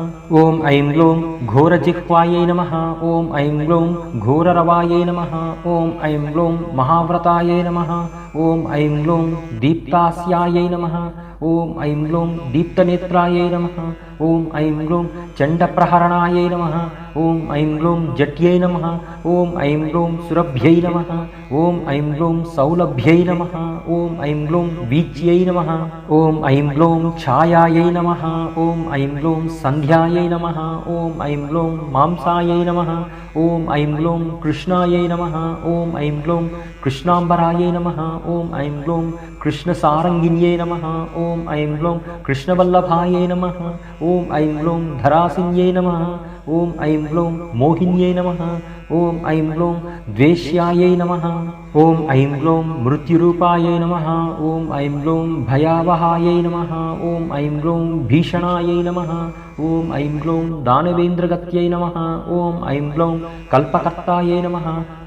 ఓం ఐం గ్లౌం ఘోరజిహ్వాయై నమః ఓం ఐం గ్లౌం ఘోరరవాయై నమః ఓం ఐం గ్లౌం మహావ్రతాయై నమః ఓం ఐం గ్లౌం దీప్తాస్యాయై నమః ఓం ఐం గ్లౌం దీప్తనేత్రాయై నమః ఓం ఐం గ్లౌం చండప్రహరణాయై నమః ఓం ఐం గ్లౌం జట్యై నమః ఓం ఐం గ్లౌం సురభ్యై నమః ఓం ఐం గ్లౌం సౌలభ్యై నమః ఓం ఐం గ్లౌం వీచ్యై నమః ఓం ఐం గ్లౌం ఛాయాయై నమః ఓం ఐం గ్లౌం సంధ్యాయై నమః ఓం ఐం గ్లౌం మాంసాయై నమః ఓం ఐం గ్లౌం కృష్ణాయై నమః ఓం ఐం గ్లౌం కృష్ణాంబరాయై నమః ఓం ఐం గ్లౌం కృష్ణసారంగిన్యై నమః ఓం ఐం గ్లౌం కృష్ణవల్లభాయై నమః ఓం ఐం గ్లౌం ధరాసిన్యై నమః ఓం ఐం గ్లౌం మోహిన్యై నమః ఓం ఐం గ్లౌం ద్వేష్యాయై నమః ఓం ఐం గ్లౌం మృత్యురూపాయై నమః ఓం ఐం గ్లౌం భయావహాయై నమః ఓం ఐం గ్లౌం భీషణాయై నమః ఓం ఐం గ్లౌం దానవేంద్రగత్యై నమః ఓం ఐం గ్లౌం కల్పకర్తాయై నమః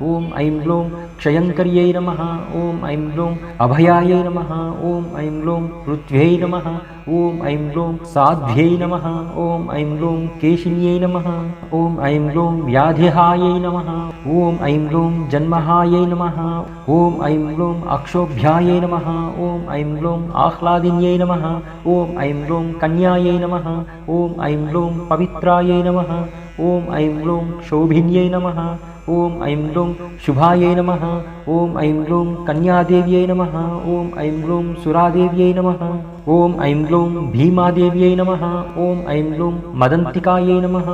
ఓం ఐం గ్లౌం క్షయంకర్యై నమః ఓం ఐం గ్లౌం అభయాయై నమః ఓం ఐం గ్లౌం పృథ్వ్యై నమః ఓం ఐం గ్లౌం సాధ్వ్యై నమః ఓం ఐం గ్లౌం కేశిన్యై నమః ఓం ఐం గ్లౌం వ్యాధిహాయై నమః ఓం ఐం గ్లౌం జన్మహాయై నమః ఓం ఐం గ్లౌం అక్షోభ్యాయై నమః ఓం ఐం గ్లౌం ఆహ్లాదిన్యై నమః ఓం ఐం గ్లౌం కన్యాయై నమః ఓం ఐం గ్లౌం పవిత్రాయై నమః ఓం ఐం గ్లౌం శోభిన్యై నమః ఓం ఐం గ్లౌం శుభాయై నమః ఓం ఐం గ్లౌం కన్యాదేవ్యై నమః ఓం ఐం గ్లౌం సురాదేవ్యై నమః ఓం ఐం గ్లౌం భీమాదేవ్యై నమః ఓం ఐం గ్లౌం మదంతికాయై నమః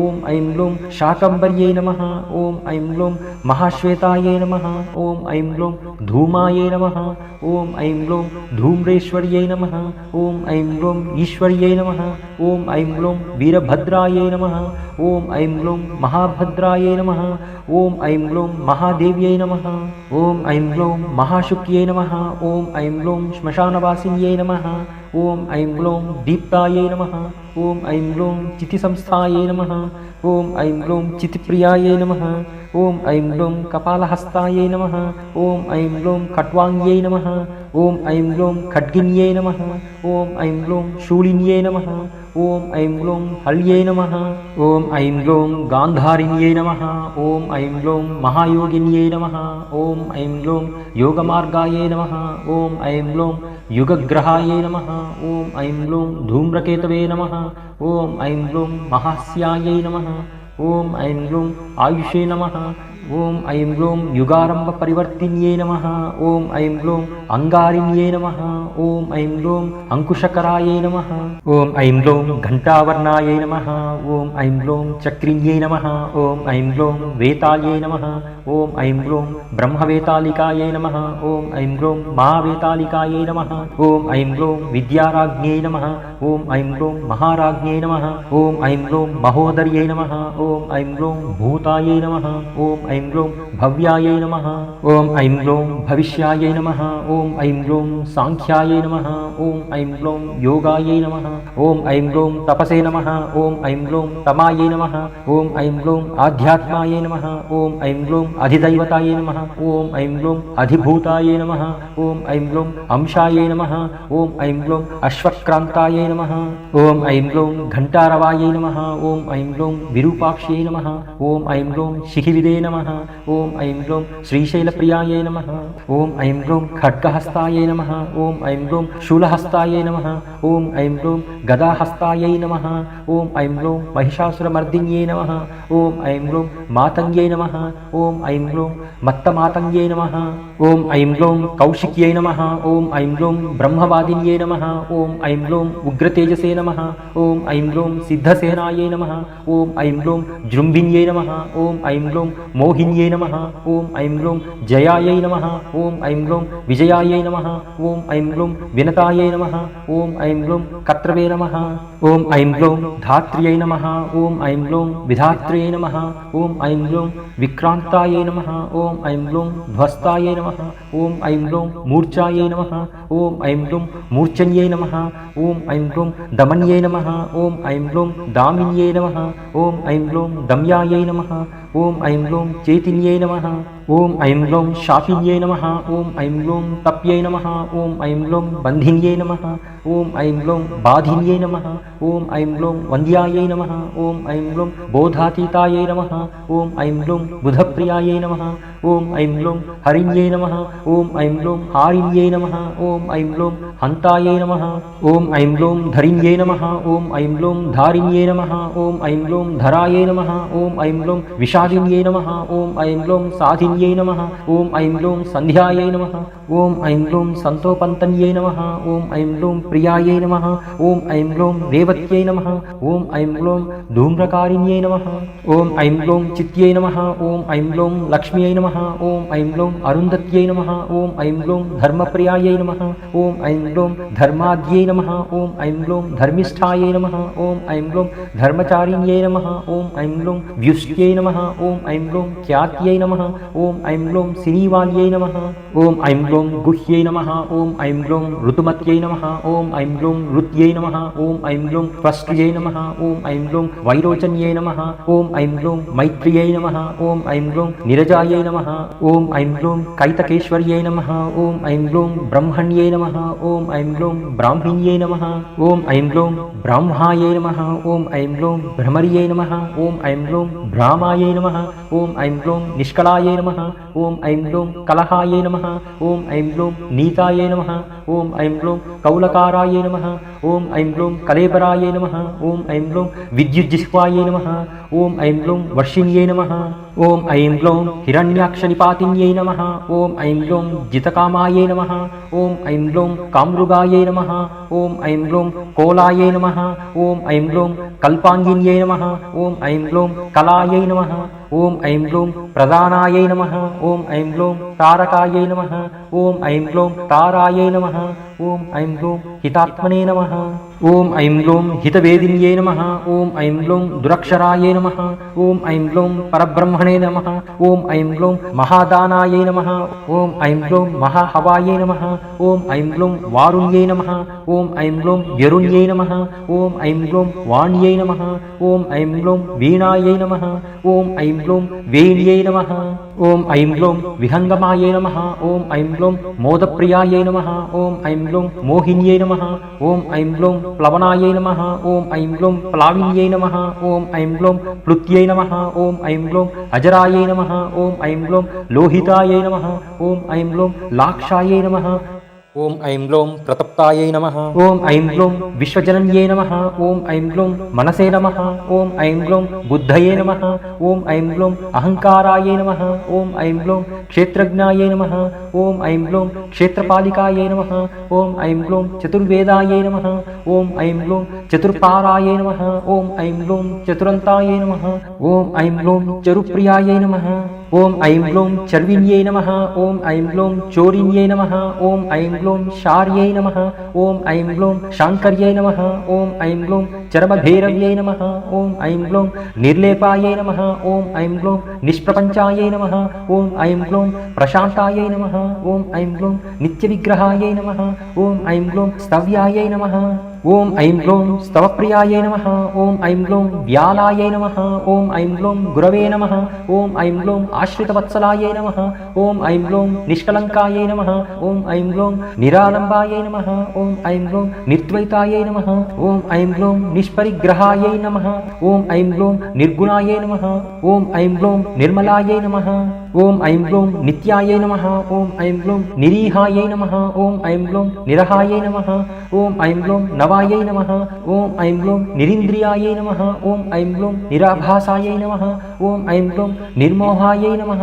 ఓం ఐం గ్లౌం శాకంబర్యై నమః ఓం ఐం గ్లౌం మహాశ్వేతాయై నమః ఓం ఐం గ్లౌం ధూమాయై నమః ఓం ఐం గ్లౌం ధూమ్రేశ్వర్యై నమః ఓం ఐం గ్లౌం ఈశ్వర్యై నమః ఓం ఐం గ్లౌం వీరభద్రాయై నమః ఓం ఐం గ్లౌం మహాభద్రాయై నమః ఓం ఐం గ్లౌం మహాదేవ్యై నమః ఓం ఐం గ్లౌం మహాశుక్యై నమః ఓం ఐం గ్లౌం శ్మశానవాసిన్యై నమః ఓం ఐం గ్లౌం దీప్తాయై నమః ఓం ఐం గ్లౌం చితిసంస్థాయై నమః ఓం ఐం గ్లౌం చితిప్రియాయై నమః ఓం ఐం గ్లౌం కపాలహస్తాయై నమః ఓం ఐం గ్లౌం ఖట్వాంగ్యై నమః ఓం ఐం గ్లౌం ఖడ్గిన్యై నమః ఓం ఐం గ్లౌం శూలిన్యై నమః ఓం ఐం గ్లౌం హల్యై నమః ఓం ఐం గ్లౌం గాంధారిణ్యై నమః ఓం ఐం గ్లౌం మహాయోగిన్యై నమః ఓం ఐం గ్లౌం యోగమార్గాయై నమః ఓం ఐం గ్లౌం యుగగ్రహాయై నమః ఓం ఐం గ్లౌం ధూమ్రకేతవే నమః ఓం ఐం గ్లౌం మహాస్యాయై నమః ఓం ఐం గ్లౌం ఆయుషే నమః ఓం ఐం గ్లౌం యుగారంభ పరివర్తిన్యై నమః ఓం ఐం గ్లౌం అంగారిణ్యై నమః ఓం ఐం గ్లౌం అంకుశకరాయై నమః ఓం ఐం గ్లౌం ఘంటావర్ణాయై నమః ఓం ఐం గ్లౌం చక్రిణ్యై నమః ఓం ఐం గ్లౌం వేతాల్యై నమః ఓం ఐం గ్లౌం బ్రహ్మవేతాళికాయై నమః ఓం ఐం గ్లౌం మహావేతాళికాయై నమః ఓం ఐం గ్లౌం విద్యారాజ్ఞై నమః ఓం ఐం గ్లౌం మహారాజ్ఞై నమః ఓం ఐం గ్లౌం మహోదర్యై నమః ఓం ఐం గ్లౌం భూతాయై నమః ఓం ఐం గ్లౌం భవ్యాయై నమః ఓం ఐం గ్లౌం భవిష్యాయై నమః ఓం ఐం గ్లౌం సాంఖ్యాయై నమః ఓం ఐం గ్లౌం యోగాయై నమః ఓం ఐం గ్లౌం తపసే నమః ఓం ఐం గ్లౌం తమాయై నమః ఓం ఐం గ్లౌం ఆధ్యాత్మాయై నమః ఓం ఐం గ్లౌం అధిదైవతాయై నమః ఓం ఐం గ్లౌం అధిభూతాయై నమః ఓం ఐం గ్లౌం అంశాయై నమః ఓం ఐం గ్లౌం అశ్వక్రాంతాయై నమః ఓం ఐం గ్లౌం ఘంటారవాయై నమః ఓం ఐం గ్లౌం విరూపాక్ష్యై నమః ఓం ఐం గ్లౌం శిఖివిదే నమః ఓం ఐం గ్లౌం శ్రీశైలప్రియాయై నమః ఓం ఐం గ్లౌం ఖడ్గహస్తాయై నమః ఓం ఐం గ్లౌం శూలహస్తాయై నమః ఓం ఐం గ్లౌం గదాహస్తాయై నమః ఓం ఐం గ్లౌం మహిషాసురమర్దిన్యై నమః ఓం ఐం గ్లౌం మాతంగ్యై నమః ఓం ఐం గ్లౌం మత్తమాతంగ్యై నమః ఓం ఐం గ్లౌం కౌశిక్యై నమః ఓం ఐం గ్లౌం బ్రహ్మవాదిన్యై నమః ఓం ఐం గ్లౌం ఉగ్రతేజసే నమః ఓం ఐం గ్లౌం సిద్ధసేనాయై నమః ఓం ఐం గ్లౌం జృంభిన్యై నమః ఓం ఐం గ్లౌం మోహిన్యై నమః ఓం ఐం గ్లౌం జయాయై నమః ఓం ఐం గ్లౌం విజయాయై నమః ఓం ఐం గ్లౌం వినతాయై నమః ఓం ఐం గ్లౌం కర్తవే నమః ఓం ఐం గ్లౌం ధాత్ర్యై నమః ఓం ఐం గ్లౌం విధాత్ర్యై నమః ఓం ఐం గ్లౌం విక్రాంతాయై నమః ఓం ఐం గ్లౌం ధ్వస్తాయై నమః ఓం ఐం గ్లౌం మూర్ఛాయై నమః ఓం ఐం గ్లౌం మూర్ఛన్యై నమః ఓం ఐం గ్లౌం దమన్యై నమః ఓం ఐం గ్లౌం దామిన్యై నమః ఓం ఐం గ్లౌం దమ్యాయై నమః ఓం ఐం గ్లౌం చేతిన్యై నమః ఓం ఐం గ్లౌం శాపిన్యై నమః ఓం ఐం గ్లౌం తప్యై నమః ఓం ఐం గ్లౌం బంధిన్యై నమః ఓం ఐం గ్లౌం బాధిన్యై నమః ఓం ఐం గ్లౌం వంద్యాయై నమః ఓం ఐం గ్లౌం బోధాతీతాయై నమః ఓం ఐం గ్లౌం బుధప్రియాయై నమః ఓం ఐం గ్లౌం హరిణ్యై నమః ఓం ఐం గ్లౌం హారిణ్యై నమః ఓం ఐం గ్లౌం హంతాయై నమః ఓం ఐం గ్లౌం ధరిణ్యై నమః ఓం ఐం గ్లౌం ధారిణ్యై నమః ఓం ఐం గ్లౌం ధరాయై నమః ఓం ఐం గ్లౌం విషాదిన్యై నమః ఓం ఐం గ్లౌం సాధిన్యై నమః ఓం ఐం గ్లౌం సంధ్యాయై నమః ఓం ఐం గ్లౌం సంతోపంతన్యై నమః ఓం ఐం గ్లౌం ప్రియాయై నమః ఓం ఐం గ్లౌం రేవత్యై నమః ఓం ఐం గ్లౌం ధూమ్రకారిణ్యై నమః ఓం ఐం గ్లౌం చిత్యై నమః ఓం ఐం గ్లౌం లక్ష్మ్యై నమః ఓం ఐం గ్లౌం అరుంధత్యై నమః ఓం ఐం గ్లౌం ధర్మప్రియాయై నమః ఓం ఐం గ్లౌం ధర్మాద్యై నమః ఓం ఐం గ్లౌం ధర్మిష్ఠాయై నమః ఓం ఐం గ్లౌం ధర్మచారిణ్యై నమః ఓం ఐం గ్లౌం వ్యుష్ట్యై నమః ఓం ఐం గ్లోం ఖ్యాత్యై నమః ఓం ఐం గ్లోం సినీవాల్యై నమః ఓం ఐం గ్లోం గుహ్యై నమః ఓం ఐం గ్లోం ఋతుమత్యై నమః ఓం ఐం గ్లోం రుత్యై నమః ఓం ఐం గ్లోం త్వష్ట్యై నమః ఓం ఐం గ్లోం వైరోచన్యై నమః ఓం ఐం గ్లోం మైత్ర్యై నమః ఓం ఐం గ్లోం నిరజాయై నమః ఓం ఐం గ్లోం కైతకేశ్వర్యై నమః ఓం ఐం గ్లోం బ్రహ్మణ్యై నమః ఓం ఐం గ్లోం బ్రాహ్మణ్యై నమః ఓం ఐం గ్లోం బ్రాహ్మాయై నమః ఓం ఐం గ్లోం భ్రమర్యై నమః ఓం ఐం గ్లోం భ్రామాయై నమః ఓం ఐం గ్లోం నిష్కళాయై నమః ఓం ఐం గ్లోం కలహాయై నమః ఓం ఐం గ్లోం నీతాయై నమః ఓం ఐం గ్లోం కౌలకారాయై నమః ఓం ఐం గ్లోం కలేబరాయై నమః ఓం ఐం గ్లోం విద్యుజ్జిహ్వాయై నమః ఓం ఐం గ్లోం వర్షిణ్యై నమః ఓం ఐం గ్లోం హిరణ్యాక్షనిపాతిన్యై నమః ఓం ఐం గ్లోం జితకామాయై నమః ఓం ఐం గ్లోం కామృగాయై నమః ఓం ఐం గ్లోం కోలాయై నమః ఓం ఐం గ్లోం కల్పాంగిన్యై నమః ఓం ఐం గ్లోం కలాయై నమః ఓం ఐం గ్లోం ప్రదానాయై నమః ఓం ఐం గ్లోం తారకాయై నమః ఓం ఐం గ్లోం తారాయై నమః ఓం ఐం గ్లోం హితాత్మనే నమః ఓం ఐం గ్లోం హితవేదిన్యై నమః ఓం ఐం గ్లోం దురక్షరాయై నమః ఓం ఐం గ్లోం పరబ్రహ్మణే నమః ఓం ఐం గ్లోం మహాదానాయై నమః ఓం ఐం గ్లోం మహాహవాయై నమః ఓం ఐం గ్లోం వారుణ్యై నమః ఓం ఐం గ్లోం వ్యరుణ్యై నమః ఓం ఐం గ్లోం వాణ్యై నమః ఓం ఐం గ్లోం వీణాయై నమః ఓం ఐం గ్లోం వేణ్యై నమః ఓం ఐం గ్లోం విహంగమాయై నమః ఓం ఐం గ్లోం మోదప్రియాయై నమః ఓం ఐం గ్లోం మోహిన్యై నమః ఓం ఐం గ్లోం ప్లవనాయై నమః ఓం ఐం గ్లోం ప్లావిన్యై నమః ఓం ఐం గ్లోం ప్లుత్యై నమః ఓం ఐం గ్లోం అజరాయై నమః ఓం ఐం గ్లోం లోహితాయై నమః ఓం ఐం గ్లోం లాక్షాయై నమః ఓం ఐం గ్లోం ప్రతప్తాయై నమః ఓం ఐం గ్లోం విశ్వజనన్యై నమః ఓం ఐం గ్లోం మనసే నమః ఓం ఐం గ్లోం బుద్ధయే నమః ఓం ఐం గ్లోం అహంకారాయై నమః ఓం ఐం గ్లోం క్షేత్రజ్ఞాయై నమః ఓం ఐం గ్లోం క్షేత్రపాలికాయై నమః ఓం ఐం గ్లోం చతుర్వేదాయై నమః ఓం ఐం గ్లోం చతుర్పారాయై నమః ఓం ఐం గ్లోం చతురంతాయై నమః ఓం ఐం గ్లోం చరుప్రియాయై నమః ఓం ఐం గ్లోం చర్విణ్యై నమః ఓం ఐం గ్లోం చోరిణ్యై నమః ఓం ఐం గ్లోం శార్యై నమః ఓం ఐం గ్లోం శాంకర్యై నమః ఓం ఐం గ్లోం చరమభైరవ్యై నమః ఓం ఐం గ్లోం నిర్లేపాయై నమః ఓం ఐం గ్లోం నిష్ప్రపంచాయై నమః ఓం ఐం గ్లోం ప్రశాంతాయై నమః ఓం ఐం గ్లోం నిత్యవిగ్రహాయై నమః ఓం ఐం గ్లోం స్తవ్యాయై నమః ఓం ఐం గ్లోం స్తవప్రియాయై నమః ఓం ఐం గ్లోం వ్యాలాయై నమః ఓం ఐం గ్లోం గురవే నమః ఓం ఐం గ్లోం ఆశ్రితవత్సలాయై నమః ఓం ఐం గ్లోం నిష్కలంకాయై నమః ఓం ఐం గ్లోం నిరాలంబాయై నమః ఓం ఐం గ్లోం నిర్ద్వైతాయై నమః ఓం ఐం గ్లోం నిష్పరిగ్రహాయై నమః ఓం ఐం గ్లోం నిర్గుణాయై నమః ఓం ఐం గ్లోం నిర్మలాయై నమః ఓం ఐం గ్లోం నిత్యాయై నమః ఓం ఐం గ్లోం నిరీహాయై నమః ఓం ఐం గ్లోం నిరహాయై నమః ఓం ఐం గ్లోం నవాయై నమః ఓం ఐం గ్లోం నిరింద్రియాయై నమః ఓం ఐం గ్లోం నిరాభాసాయై నమః ఓం ఐం గ్లోం నిర్మోహాయై నమః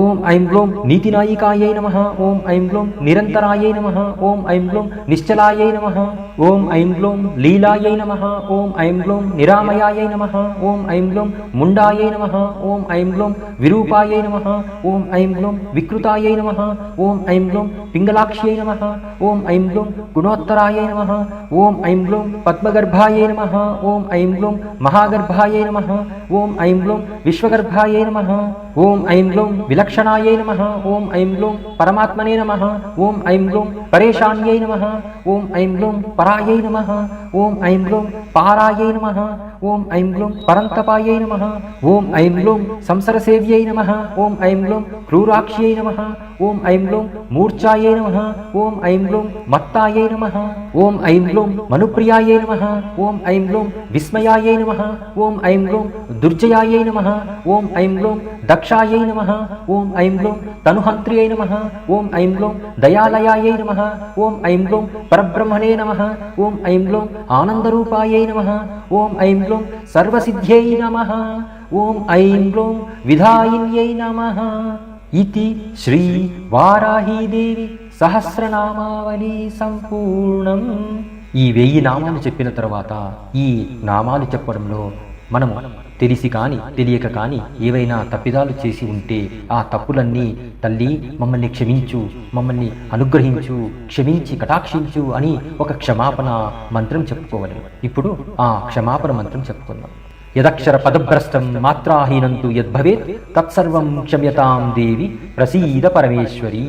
ఓం ఐం గ్లోం నీతినాయికాయై నమః ఓం ఐం గ్లోం నిరంతరాయై నమః ఓం ఐం గ్లోం నిశ్చలాయై నమః ఓం ఐం గ్లోం లీలాయై నమః ఓం ఐం గ్లోం నిరామయాయై నమః ఓం ఐం గ్లోం ముండాయై నమః ఓం ఐం గ్లోం విరూపాయై నమః ఓం ఐం గ్లోం వికృతాయై నమః ఓం ఐం గ్లోం పింగళాక్ష్యై నమః ఓం ఐం గ్లోం గుణోత్తరాయై నమః ఓం ఐం గ్లోం పద్మగర్భాయై నమః ఓం ఐం గ్లోం మహాగర్భాయై నమః ఓం ఐం గ్లోం విశ్వగర్భాయై నమః ఓం ఐం గ్లోం విలక్షణాయై నమః ఓం ఐం గ్లోం పరమాత్మనే నమః ఓం ఐం గ్లోం పరేషాన్యై నమః ఓం ఐం గ్లోం పరాయై నమః ఓం ఐం గ్లోం పారాయై నమః ఓం ఐం గ్లోం పరంతపాయై నమః ఓం ఐం గ్లోం సంసరసేవ్యై నమః ఓం ఐం గ్లోం క్రూరాక్ష్యై నమః ఓం ఐం గ్లోం మూర్ఛాయై నమః ఓం ఐం గ్లోం మత్తాయై నమః ఓం ఐం గ్లోం మనుప్రియాయై నమః ఓం ఐం గ్లోం విస్మయాయై నమః ఓం ఐం గ్లోం దుర్జయాయై నమః ఓం ఐం గ్లోం దక్షాయై నమః ఓం ఐం గ్లోం తనుహంత్ర్యై నమః ఓం ఐం గ్లోం దయాలయాయై నమః ఓం ఐం గ్లోం పరబ్రహ్మణే నమః ఓం ఐం గ్లోం ఆనందరూపాయై నమః ఓం ఐం గ్లోం సర్వసిద్ధ్యై నమః ఓం ఐం గ్లోం విధాయిన్యై నమః ఇతి శ్రీ వారాహీదేవి సహస్రనామావళి సంపూర్ణం. ఈ 1000 నామాలు చెప్పిన తర్వాత ఈ నామాలు చెప్పడంలో మనము తెలిసి కానీ తెలియక కానీ ఏవైనా తప్పిదాలు చేసి ఉంటే ఆ తప్పులన్నీ తల్లి మమ్మల్ని క్షమించు, మమ్మల్ని అనుగ్రహించు, క్షమించి కటాక్షించు అని ఒక క్షమాపణ మంత్రం చెప్పుకోవాలి. ఇప్పుడు ఆ క్షమాపణ మంత్రం చెప్పుకుందాం. యదక్షర పదభ్రష్టం మాత్రాహీనం తు యద్భవేత్ తత్సర్వం క్షమ్యతాం దేవి ప్రసీద పరమేశ్వరి.